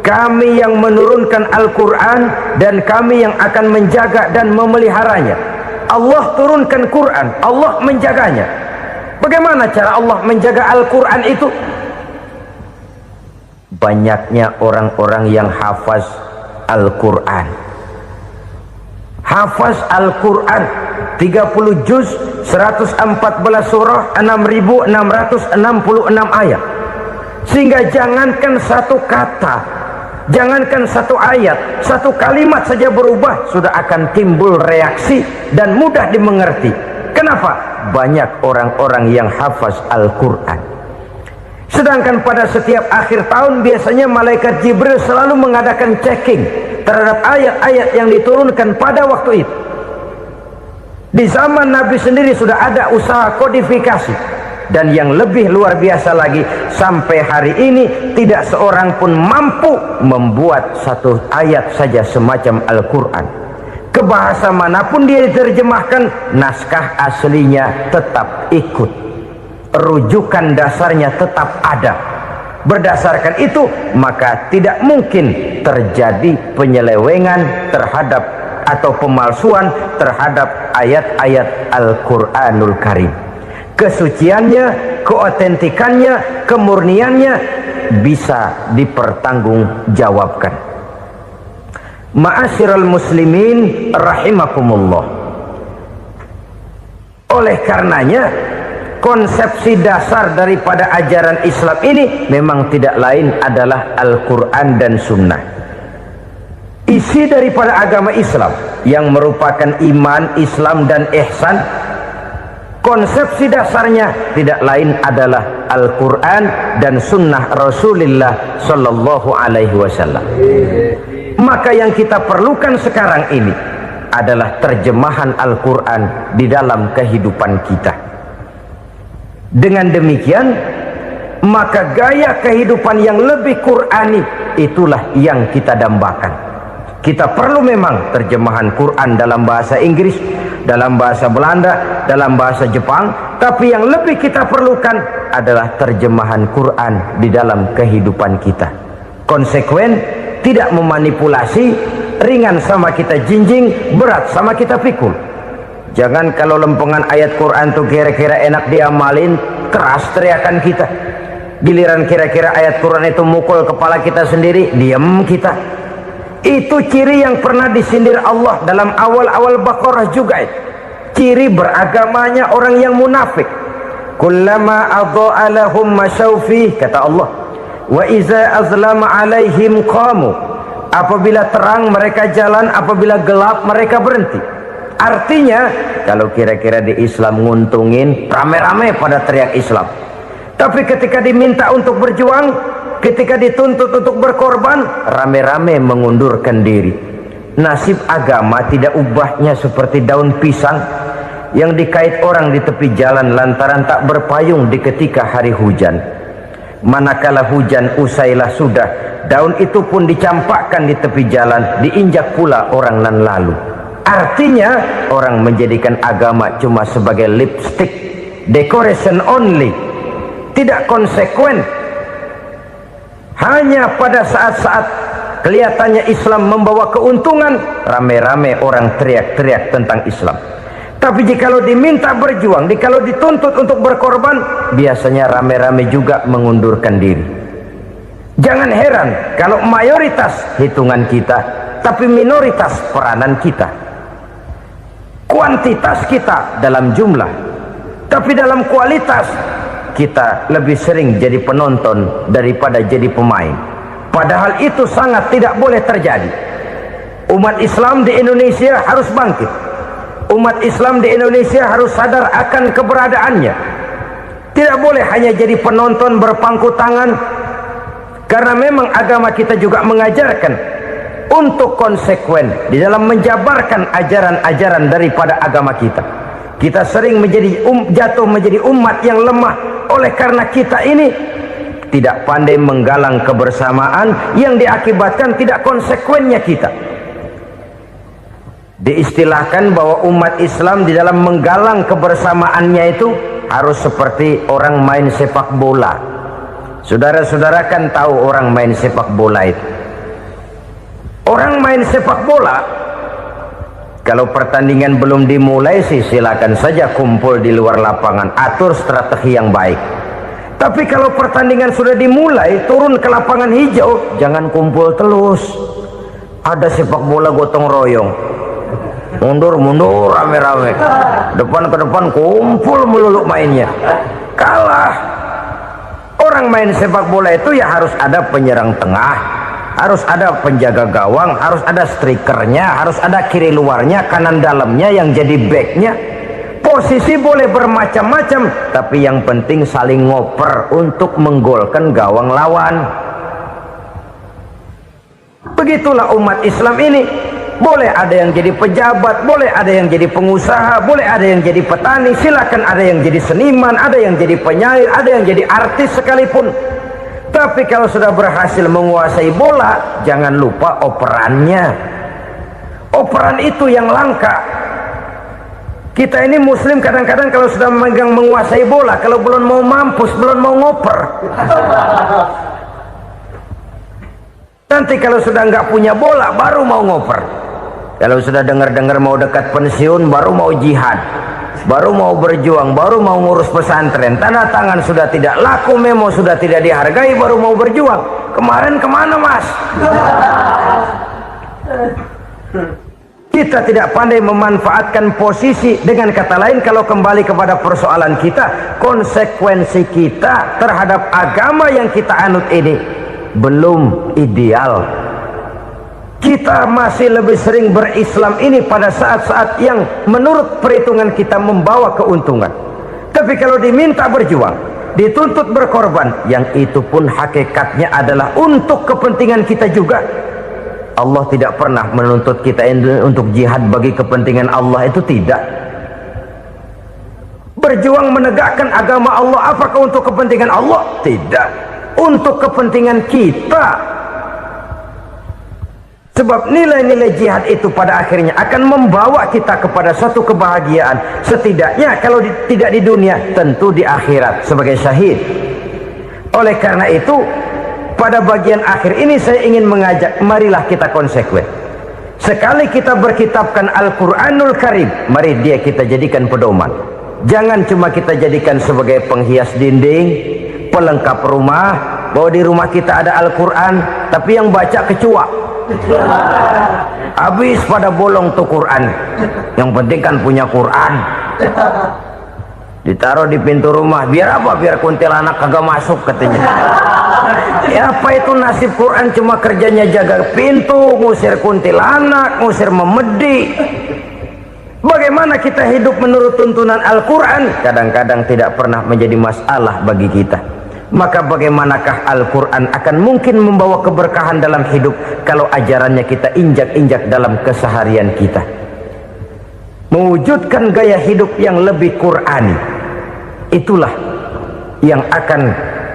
Kami yang menurunkan Al-Quran dan kami yang akan menjaga dan memeliharanya. Allah turunkan Quran, Allah menjaganya. Bagaimana cara Allah menjaga Al-Quran itu? Banyaknya orang-orang yang hafaz Al-Quran. Hafaz Al-Quran 30 juz, 114 surah, 6.666 ayat. Sehingga jangankan satu kata, jangankan satu ayat, satu kalimat saja berubah sudah akan timbul reaksi dan mudah dimengerti. Kenapa? Banyak orang-orang yang hafaz Al-Quran. Sedangkan pada setiap akhir tahun biasanya malaikat Jibril selalu mengadakan checking terhadap ayat-ayat yang diturunkan pada waktu itu. Di zaman Nabi sendiri sudah ada usaha kodifikasi. Dan yang lebih luar biasa lagi, sampai hari ini tidak seorang pun mampu membuat satu ayat saja semacam Al-Quran. Ke bahasa manapun dia diterjemahkan, naskah aslinya tetap ikut, rujukan dasarnya tetap ada. Berdasarkan itu, maka tidak mungkin terjadi penyelewengan terhadap atau pemalsuan terhadap ayat-ayat Al-Quranul Karim. Kesuciannya, keotentikannya, kemurniannya bisa dipertanggungjawabkan. Ma'asyiral muslimin rahimakumullah. Oleh karenanya, konsepsi dasar daripada ajaran Islam ini memang tidak lain adalah Al-Quran dan Sunnah. Isi daripada agama Islam yang merupakan iman, Islam dan ihsan, konsepsi dasarnya tidak lain adalah Al-Quran dan Sunnah Rasulullah Sallallahu Alaihi Wasallam. Maka yang kita perlukan sekarang ini adalah terjemahan Al-Quran di dalam kehidupan kita. Dengan demikian, maka gaya kehidupan yang lebih Qurani itulah yang kita dambakan. Kita perlu memang terjemahan Quran dalam bahasa Inggris, dalam bahasa Belanda, dalam bahasa Jepang, tapi yang lebih kita perlukan adalah terjemahan Quran di dalam kehidupan kita. Konsekuen, tidak memanipulasi, ringan sama kita jinjing, berat sama kita pikul. Jangan kalau lempengan ayat Quran tuh kira-kira enak diamalin, keras teriakan kita. Giliran kira-kira ayat Quran itu mukul kepala kita sendiri, diam kita. Itu ciri yang pernah disindir Allah dalam awal-awal Baqarah juga itu. Ciri beragamanya orang yang munafik. Kullama adha'a lahum masyawfih, kata Allah. Wa iza azlama alaihim qamu. Apabila terang mereka jalan, apabila gelap mereka berhenti. Artinya, kalau kira-kira di Islam nguntungin, rame-rame pada teriak Islam. Tapi ketika diminta untuk berjuang, ketika dituntut untuk berkorban, rame-rame mengundurkan diri. Nasib agama tidak ubahnya seperti daun pisang yang dikait orang di tepi jalan lantaran tak berpayung di ketika hari hujan. Manakala hujan usailah sudah, daun itu pun dicampakkan di tepi jalan, diinjak pula orang nan lalu. Artinya, orang menjadikan agama cuma sebagai lipstick, decoration only, tidak konsekuen. Hanya pada saat-saat kelihatannya Islam membawa keuntungan, rame-rame orang teriak-teriak tentang Islam. Tapi jikalau diminta berjuang, jikalau dituntut untuk berkorban, biasanya rame-rame juga mengundurkan diri. Jangan heran kalau mayoritas hitungan kita, tapi minoritas peranan kita. Kuantitas kita dalam jumlah, tapi dalam kualitas kita lebih sering jadi penonton daripada jadi pemain. Padahal itu sangat tidak boleh terjadi. Umat Islam di Indonesia harus bangkit. Umat Islam di Indonesia harus sadar akan keberadaannya. Tidak boleh hanya jadi penonton berpangku tangan, karena memang agama kita juga mengajarkan untuk konsekuen di dalam menjabarkan ajaran-ajaran daripada agama kita. Kita sering jatuh menjadi umat yang lemah oleh karena kita ini tidak pandai menggalang kebersamaan yang diakibatkan tidak konsekuennya kita. Diistilahkan bahwa umat Islam di dalam menggalang kebersamaannya itu harus seperti orang main sepak bola. Saudara-saudara kan tahu orang main sepak bola itu. Orang main sepak bola, kalau pertandingan belum dimulai sih silakan saja kumpul di luar lapangan, atur strategi yang baik. Tapi kalau pertandingan sudah dimulai, turun ke lapangan hijau, jangan kumpul terus. Ada sepak bola gotong royong, mundur-mundur rame-rame, depan ke depan kumpul melulu mainnya. Kalah. Orang main sepak bola itu ya harus ada penyerang tengah, harus ada penjaga gawang, harus ada strikernya, harus ada kiri luarnya, kanan dalamnya yang jadi backnya. Posisi boleh bermacam-macam, tapi yang penting saling ngoper untuk menggolkan gawang lawan. Begitulah umat Islam ini. boleh ada yang jadi pejabat, boleh ada yang jadi pengusaha, boleh ada yang jadi petani, silakan ada yang jadi seniman, ada yang jadi penyair, ada yang jadi artis sekalipun. Tapi kalau sudah berhasil menguasai bola, jangan lupa operannya. Operan itu yang langka. Kita ini muslim kadang-kadang kalau sudah memegang menguasai bola, kalau belum mau mampus, belum mau ngoper. Nanti kalau sudah nggak punya bola, baru mau ngoper. Kalau sudah dengar-dengar mau dekat pensiun, baru mau jihad, baru mau berjuang, baru mau ngurus pesantren. Tanda tangan sudah tidak laku, memo sudah tidak dihargai, baru mau berjuang. Kemarin kemana, Mas? Kita tidak pandai memanfaatkan posisi. Dengan kata lain, kalau kembali kepada persoalan kita, konsekuensi kita terhadap agama yang kita anut ini belum ideal. Kita masih lebih sering berislam ini pada saat-saat yang menurut perhitungan kita membawa keuntungan. Tapi kalau diminta berjuang, dituntut berkorban, yang itu pun hakikatnya adalah untuk kepentingan kita juga. Allah tidak pernah menuntut kita untuk jihad bagi kepentingan Allah, itu tidak. Berjuang menegakkan agama Allah, apakah untuk kepentingan Allah? Tidak, untuk kepentingan kita. Sebab nilai-nilai jihad itu pada akhirnya akan membawa kita kepada suatu kebahagiaan. Setidaknya kalau tidak di dunia, tentu di akhirat sebagai syahid. Oleh karena itu, pada bagian akhir ini saya ingin mengajak, marilah kita konsekuen. Sekali kita berkitabkan Al-Quranul Karim, mari dia kita jadikan pedoman. Jangan cuma kita jadikan sebagai penghias dinding, pelengkap rumah, bahwa di rumah kita ada Al-Quran, tapi yang baca kecoa. Habis pada bolong tuh Quran. Yang penting kan punya Quran, ditaruh di pintu rumah. Biar apa? Biar kuntilanak kagak masuk katanya. Ya apa itu nasib Quran? Cuma kerjanya jaga pintu, ngusir kuntilanak, ngusir memedi. Bagaimana kita hidup menurut tuntunan Al-Quran? Kadang-kadang tidak pernah menjadi masalah bagi kita. Maka bagaimanakah Al-Quran akan mungkin membawa keberkahan dalam hidup kalau ajarannya kita injak-injak dalam keseharian kita? Mewujudkan gaya hidup yang lebih Qurani, itulah yang akan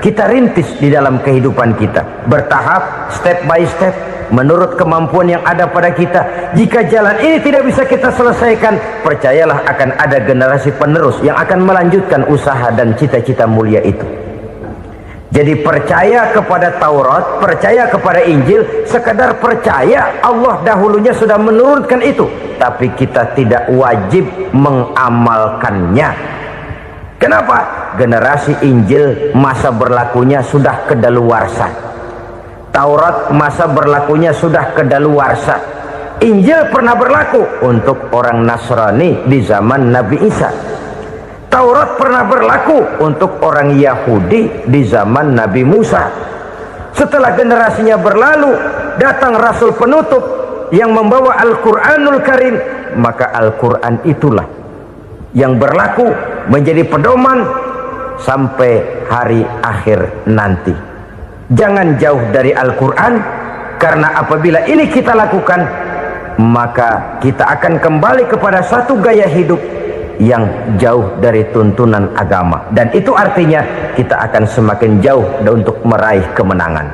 kita rintis di dalam kehidupan kita, bertahap, step by step, menurut kemampuan yang ada pada kita. Jika jalan ini tidak bisa kita selesaikan, percayalah akan ada generasi penerus yang akan melanjutkan usaha dan cita-cita mulia itu. Jadi percaya kepada Taurat, percaya kepada Injil, sekadar percaya Allah dahulunya sudah menurunkan itu, tapi kita tidak wajib mengamalkannya. Kenapa? Generasi Injil masa berlakunya sudah kedaluarsa, Taurat masa berlakunya sudah kedaluarsa, Injil pernah berlaku untuk orang Nasrani di zaman Nabi Isa, Taurat pernah berlaku untuk orang Yahudi di zaman Nabi Musa. Setelah generasinya berlalu, datang Rasul penutup yang membawa Al-Quranul Karim, maka Al-Quran itulah yang berlaku menjadi pedoman sampai hari akhir nanti. Jangan jauh dari Al-Quran, karena apabila ini kita lakukan, maka kita akan kembali kepada satu gaya hidup yang jauh dari tuntunan agama, dan itu artinya kita akan semakin jauh untuk meraih kemenangan.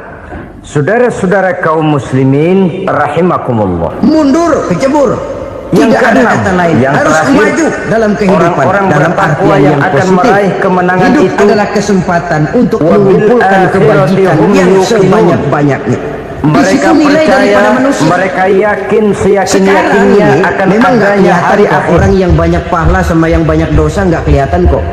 Saudara-saudara kaum muslimin rahimakumullah, mundur kecebur, tidak ada kata lain, yang harus maju dalam kehidupan. Orang-orang bertakwa yang akan meraih kemenangan hidup itu adalah kesempatan untuk mengumpulkan kebajikan yang sebanyak-banyaknya. Mereka percaya, mereka yakin, seyakin-yakinnya akan adanya hari akhir. Orang yang banyak pahala sama yang banyak dosa nggak kelihatan kok.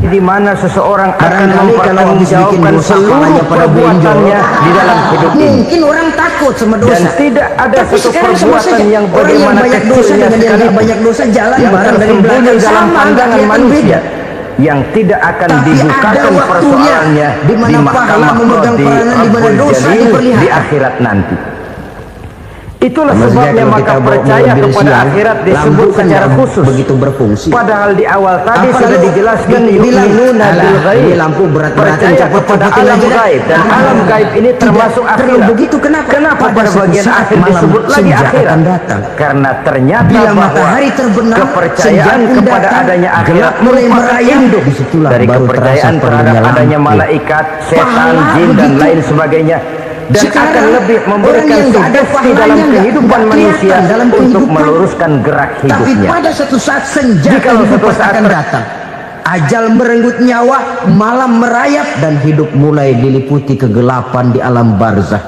Di mana seseorang akan mempertanggungjawabkan seluruh perbuatannya di dalam hidup ini. Mungkin orang takut sama dosa. Dan tidak ada satu perbuatan yang bagaimana kecilnya sekalipun banyak dosa jalan bareng dari belakang dalam pandangan manusia, yang tidak akan dibukakan persoalannya di mahkamah di akhirat nanti. Itulah sebabnya maka percaya kepada akhirat disebut secara khusus begitu berfungsi. Padahal di awal tadi sudah dijelaskan yu'minuna bil ghaib, lampu percaya kepada alam gaib, dan alam gaib ini termasuk akhirat. Begitu kenapa pada bagian akhir disebut lagi akhirat? Karena ternyata matahari terbenam, kepercayaan kepada adanya akhirat mulai merayap. Dari kepercayaan terhadap adanya malaikat, setan, jin dan lain sebagainya, dan sekarang akan lebih memberikan sugesti dalam kehidupan manusia untuk meluruskan gerak hidupnya. Tapi pada suatu saat senja kehidupan akan datang, ajal merenggut nyawa, malam merayap, dan hidup mulai diliputi kegelapan di alam barzah.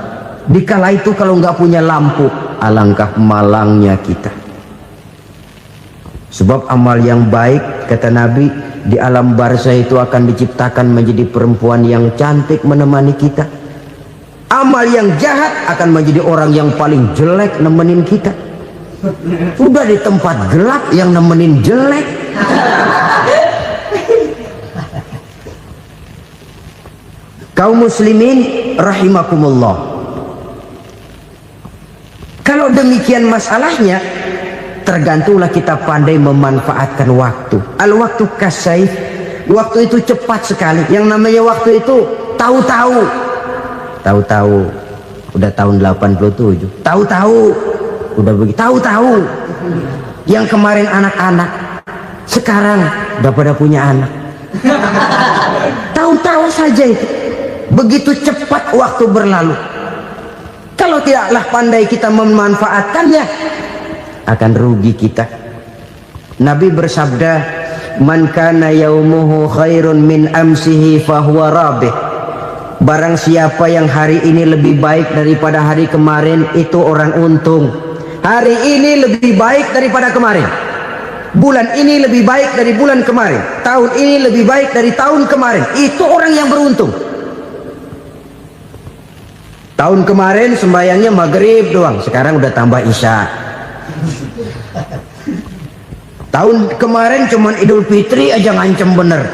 Dikala itu kalau nggak punya lampu, alangkah malangnya kita. Sebab amal yang baik, kata Nabi, di alam barzah itu akan diciptakan menjadi perempuan yang cantik menemani kita. Amal yang jahat akan menjadi orang yang paling jelek nemenin kita. Udah di tempat gelap yang nemenin jelek. Kaum muslimin rahimakumullah, kalau demikian masalahnya, tergantunglah kita pandai memanfaatkan waktu. Al-waktu kasayf, waktu itu cepat sekali. Yang namanya waktu itu tahu-tahu udah tahun 87, tahu-tahu udah begitu, tahu-tahu yang kemarin anak-anak sekarang udah pada punya anak. Tahu-tahu saja itu, begitu cepat waktu berlalu. Kalau tidaklah pandai kita memanfaatkannya, akan rugi kita. Nabi bersabda, man kana yaumuhu khairun min amsihi fahuwa rabih. Barang siapa yang hari ini lebih baik daripada hari kemarin, itu orang untung. Hari ini lebih baik daripada kemarin, bulan ini lebih baik dari bulan kemarin, tahun ini lebih baik dari tahun kemarin, itu orang yang beruntung. Tahun kemarin sembahyangnya maghrib doang, sekarang udah tambah isya. Tahun kemarin cuman Idul Fitri aja ngancem bener,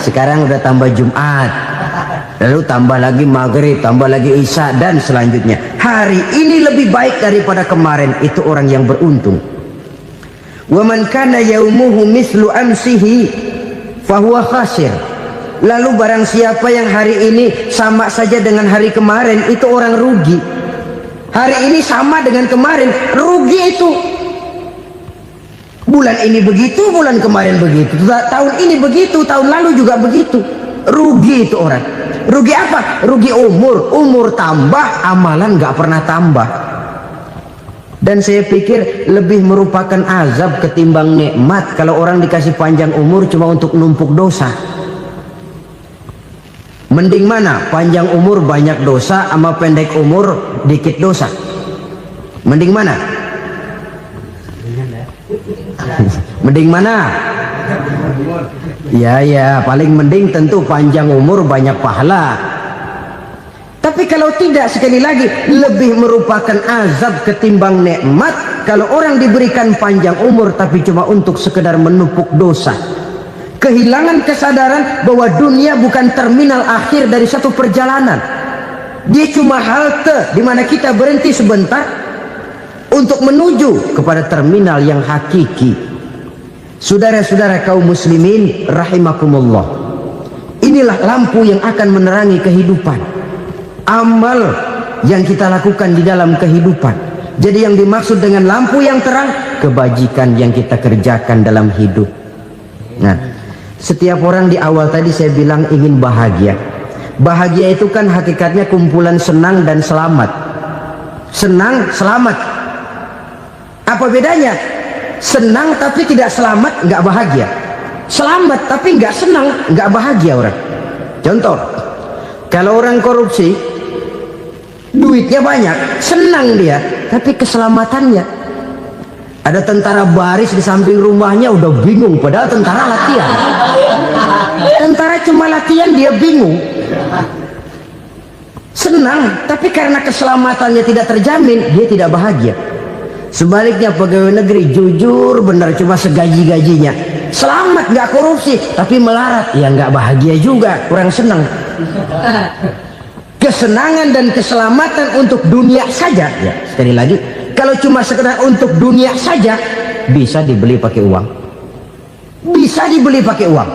sekarang udah tambah Jumat, lalu tambah lagi maghrib, tambah lagi isya, dan selanjutnya. Hari ini lebih baik daripada kemarin, itu orang yang beruntung. Wa man kana yaumuhu mislu amsihi fahuwa khasir. Lalu barang siapa yang hari ini sama saja dengan hari kemarin, itu orang rugi. Hari ini sama dengan kemarin, rugi itu. Bulan ini begitu, bulan kemarin begitu, tahun ini begitu, tahun lalu juga begitu. Rugi itu orang. Rugi apa? Rugi umur. Umur tambah, amalan nggak pernah tambah. Dan saya pikir lebih merupakan azab ketimbang nikmat kalau orang dikasih panjang umur cuma untuk numpuk dosa. Mending mana? Panjang umur banyak dosa sama pendek umur dikit dosa? Mending mana? Mending mana? Ya, paling mending tentu panjang umur banyak pahala. Tapi kalau tidak, sekali lagi, lebih merupakan azab ketimbang nikmat kalau orang diberikan panjang umur tapi cuma untuk sekedar menumpuk dosa. Kehilangan kesadaran bahwa dunia bukan terminal akhir dari satu perjalanan. Dia cuma halte di mana kita berhenti sebentar untuk menuju kepada terminal yang hakiki. Saudara-saudara kaum muslimin rahimakumullah, inilah lampu yang akan menerangi kehidupan, amal yang kita lakukan di dalam kehidupan. Jadi yang dimaksud dengan lampu yang terang, kebajikan yang kita kerjakan dalam hidup. Nah, setiap orang di awal tadi saya bilang ingin bahagia. Bahagia itu kan hakikatnya kumpulan senang dan selamat. Senang, selamat. Apa bedanya? Senang tapi tidak selamat, nggak bahagia. Selamat tapi nggak senang, nggak bahagia orang. Contoh, kalau orang korupsi, duitnya banyak, senang dia, tapi keselamatannya. Ada tentara baris di samping rumahnya udah bingung, padahal tentara latihan. Tentara cuma latihan, dia bingung. Senang, tapi karena keselamatannya tidak terjamin, dia tidak bahagia. Sebaliknya pegawai negeri jujur benar, cuma segaji-gajinya, selamat nggak korupsi tapi melarat, ya nggak bahagia juga, kurang senang. kesenangan dan keselamatan untuk dunia saja, ya sekali lagi, kalau cuma sekedar untuk dunia saja, bisa dibeli pakai uang. Bisa dibeli pakai uang.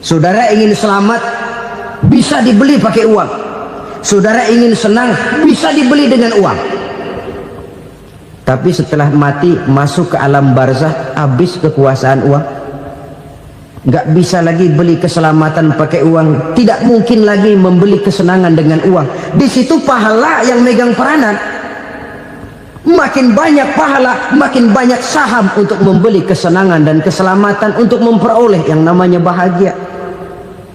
Saudara ingin selamat, bisa dibeli pakai uang. Saudara ingin senang, bisa dibeli dengan uang. Tapi setelah mati, masuk ke alam barzah, habis kekuasaan uang. Nggak bisa lagi beli keselamatan pakai uang. Tidak mungkin lagi membeli kesenangan dengan uang. Di situ pahala yang megang peranan. Makin banyak pahala, makin banyak saham untuk membeli kesenangan dan keselamatan, untuk memperoleh yang namanya bahagia.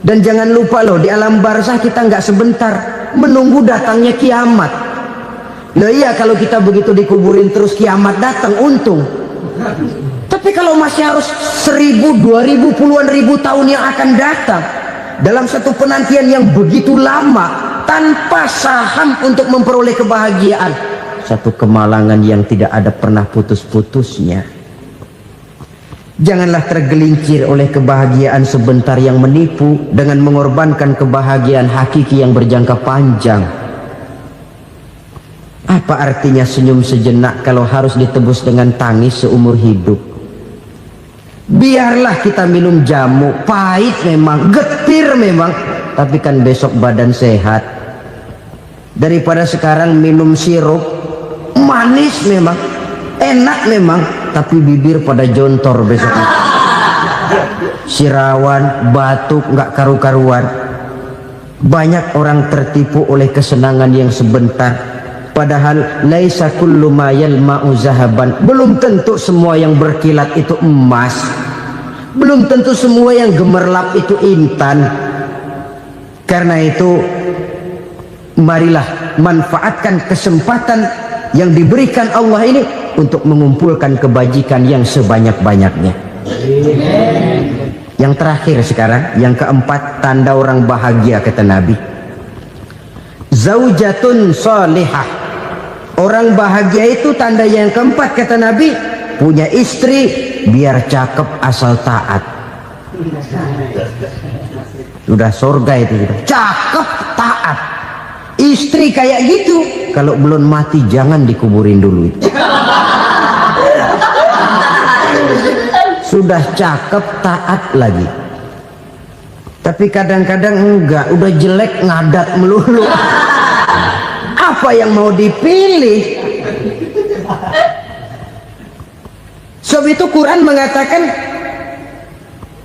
Dan jangan lupa loh, di alam barzah kita nggak sebentar, menunggu datangnya kiamat. Nah iya, kalau kita begitu dikuburin terus kiamat datang, untung. Tapi kalau masih harus 1000, 2000, puluhan ribu tahun yang akan datang, dalam satu penantian yang begitu lama, tanpa saham untuk memperoleh kebahagiaan, satu kemalangan yang tidak ada pernah putus-putusnya. Janganlah tergelincir oleh kebahagiaan sebentar yang menipu dengan mengorbankan kebahagiaan hakiki yang berjangka panjang. Apa artinya senyum sejenak kalau harus ditebus dengan tangis seumur hidup? Biarlah kita minum jamu, pahit memang, getir memang, tapi kan besok badan sehat. Daripada sekarang minum sirup, manis memang, enak memang, tapi bibir pada jontor besoknya. Sirawan, batuk, nggak karu-karuan. Banyak orang tertipu oleh kesenangan yang sebentar, padahal laisa kullu ma yalma'u zahaban. Belum tentu semua yang berkilat itu emas. Belum tentu semua yang gemerlap itu intan. Karena itu, marilah manfaatkan kesempatan yang diberikan Allah ini untuk mengumpulkan kebajikan yang sebanyak-banyaknya. Yang terakhir sekarang, yang keempat, tanda orang bahagia kata Nabi. Zaujatun salihah. Orang bahagia itu tanda yang keempat kata Nabi, punya istri biar cakep asal taat. Sudah surga itu, cakep taat. Istri kayak gitu, kalau belum mati jangan dikuburin dulu itu. Sudah cakep taat lagi, tapi kadang-kadang enggak, udah jelek ngadat melulu. Apa yang mau dipilih? Sebab itu Quran mengatakan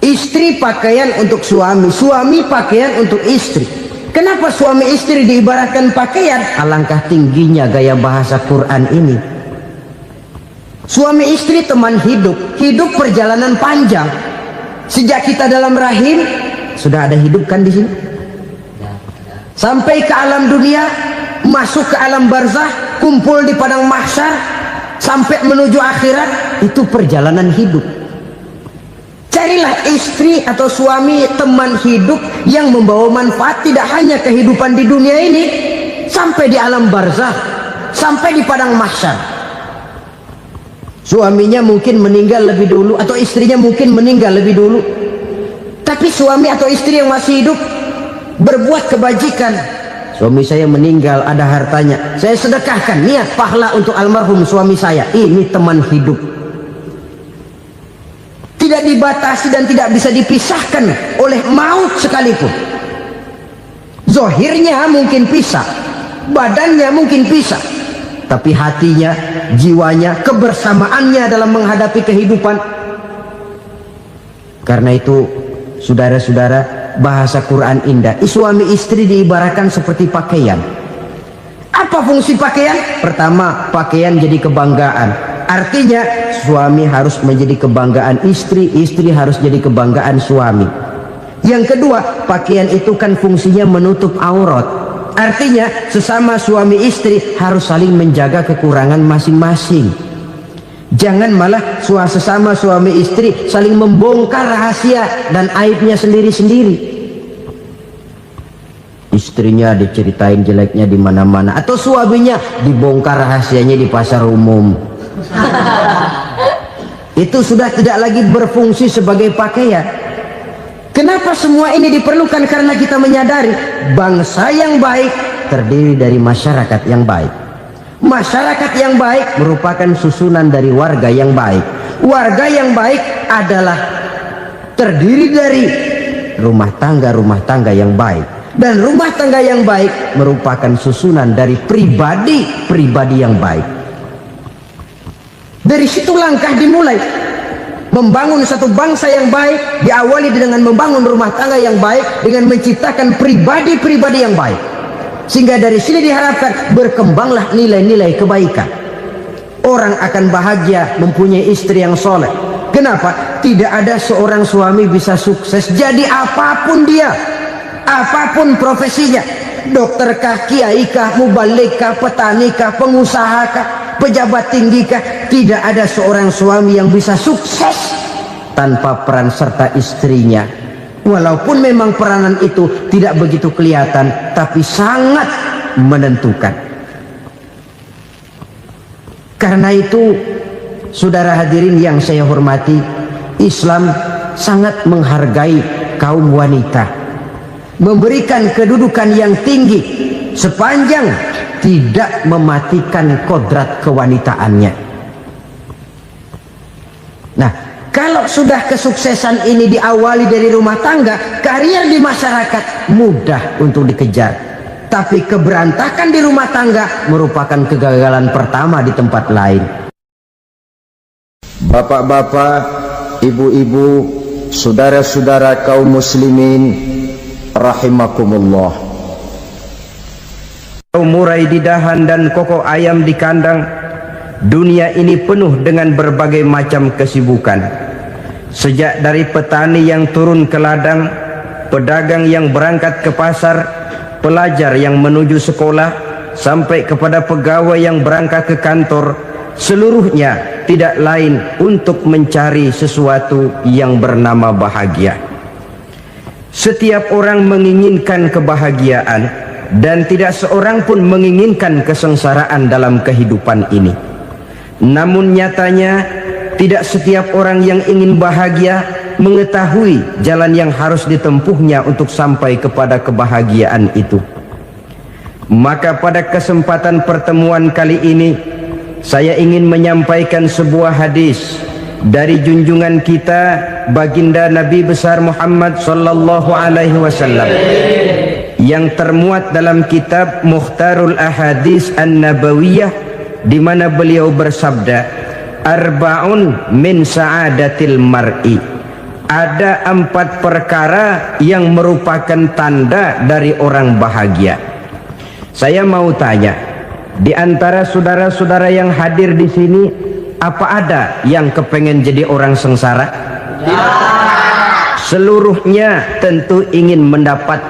istri pakaian untuk suami, suami pakaian untuk istri. Kenapa suami istri diibaratkan pakaian? Alangkah tingginya gaya bahasa Quran ini. Suami istri teman hidup, hidup perjalanan panjang. Sejak kita dalam rahim sudah ada hidup kan di sini. Sampai ke alam dunia, masuk ke alam barzah, kumpul di padang mahsyar, sampai menuju akhirat, itu perjalanan hidup. Carilah istri atau suami teman hidup yang membawa manfaat tidak hanya kehidupan di dunia ini, sampai di alam barzah, sampai di padang mahsyar. Suaminya mungkin meninggal lebih dulu, atau istrinya mungkin meninggal lebih dulu, tapi suami atau istri yang masih hidup berbuat kebajikan. Suami saya meninggal, ada hartanya, saya sedekahkan, niat pahala untuk almarhum suami saya. Ini teman hidup. Tidak dibatasi dan tidak bisa dipisahkan oleh maut sekalipun. Zohirnya mungkin pisah, badannya mungkin pisah, tapi hatinya, jiwanya, kebersamaannya dalam menghadapi kehidupan. Karena itu, saudara-saudara, bahasa Quran indah. Suami istri diibaratkan seperti pakaian. Apa fungsi pakaian? Pertama, pakaian jadi kebanggaan. Artinya suami harus menjadi kebanggaan istri, istri harus jadi kebanggaan suami. Yang kedua, pakaian itu kan fungsinya menutup aurat. Artinya sesama suami istri harus saling menjaga kekurangan masing-masing. Jangan malah sesama suami istri saling membongkar rahasia dan aibnya sendiri-sendiri. Istrinya diceritain jeleknya di mana-mana, atau suaminya dibongkar rahasianya di pasar umum. Itu sudah tidak lagi berfungsi sebagai pakaian. Kenapa semua ini diperlukan? Karena kita menyadari bangsa yang baik terdiri dari masyarakat yang baik. Masyarakat yang baik merupakan susunan dari warga yang baik. Warga yang baik adalah terdiri dari rumah tangga yang baik. Dan rumah tangga yang baik merupakan susunan dari pribadi yang baik. Dari situ langkah dimulai. Membangun satu bangsa yang baik diawali dengan membangun rumah tangga yang baik, dengan menciptakan pribadi yang baik. Sehingga dari sini diharapkan berkembanglah nilai-nilai kebaikan. Orang akan bahagia mempunyai istri yang soleh. Kenapa? Tidak ada seorang suami bisa sukses jadi apapun dia, apapun profesinya. Dokterkah, kiaikah, mubalikah, petanikah, pengusahakah, pejabat tinggikah, tidak ada seorang suami yang bisa sukses tanpa peran serta istrinya. Walaupun memang peranan itu tidak begitu kelihatan, tapi sangat menentukan. Karena itu, saudara hadirin yang saya hormati, Islam sangat menghargai kaum wanita, memberikan kedudukan yang tinggi sepanjang tidak mematikan kodrat kewanitaannya. Nah, kalau sudah kesuksesan ini diawali dari rumah tangga, karier di masyarakat mudah untuk dikejar. Tapi keberantakan di rumah tangga merupakan kegagalan pertama di tempat lain. Bapak-bapak, ibu-ibu, saudara-saudara kaum muslimin rahimakumullah. Murai di dahan dan koko ayam di kandang, dunia ini penuh dengan berbagai macam kesibukan. Sejak dari petani yang turun ke ladang, pedagang yang berangkat ke pasar, pelajar yang menuju sekolah, sampai kepada pegawai yang berangkat ke kantor, seluruhnya tidak lain untuk mencari sesuatu yang bernama bahagia. Setiap orang menginginkan kebahagiaan, dan tidak seorang pun menginginkan kesengsaraan dalam kehidupan ini. Namun nyatanya tidak setiap orang yang ingin bahagia mengetahui jalan yang harus ditempuhnya untuk sampai kepada kebahagiaan itu. Maka pada kesempatan pertemuan kali ini, saya ingin menyampaikan sebuah hadis dari junjungan kita baginda Nabi besar Muhammad sallallahu alaihi wasallam yang termuat dalam kitab Mukhtarul Ahadits An-Nabawiyah, di mana beliau bersabda, arba'un min sa'adatil mar'i. Ada 4 perkara yang merupakan tanda dari orang bahagia. Saya mau tanya, di antara saudara-saudara yang hadir di sini, apa ada yang kepengen jadi orang sengsara? Seluruhnya tentu ingin mendapatkan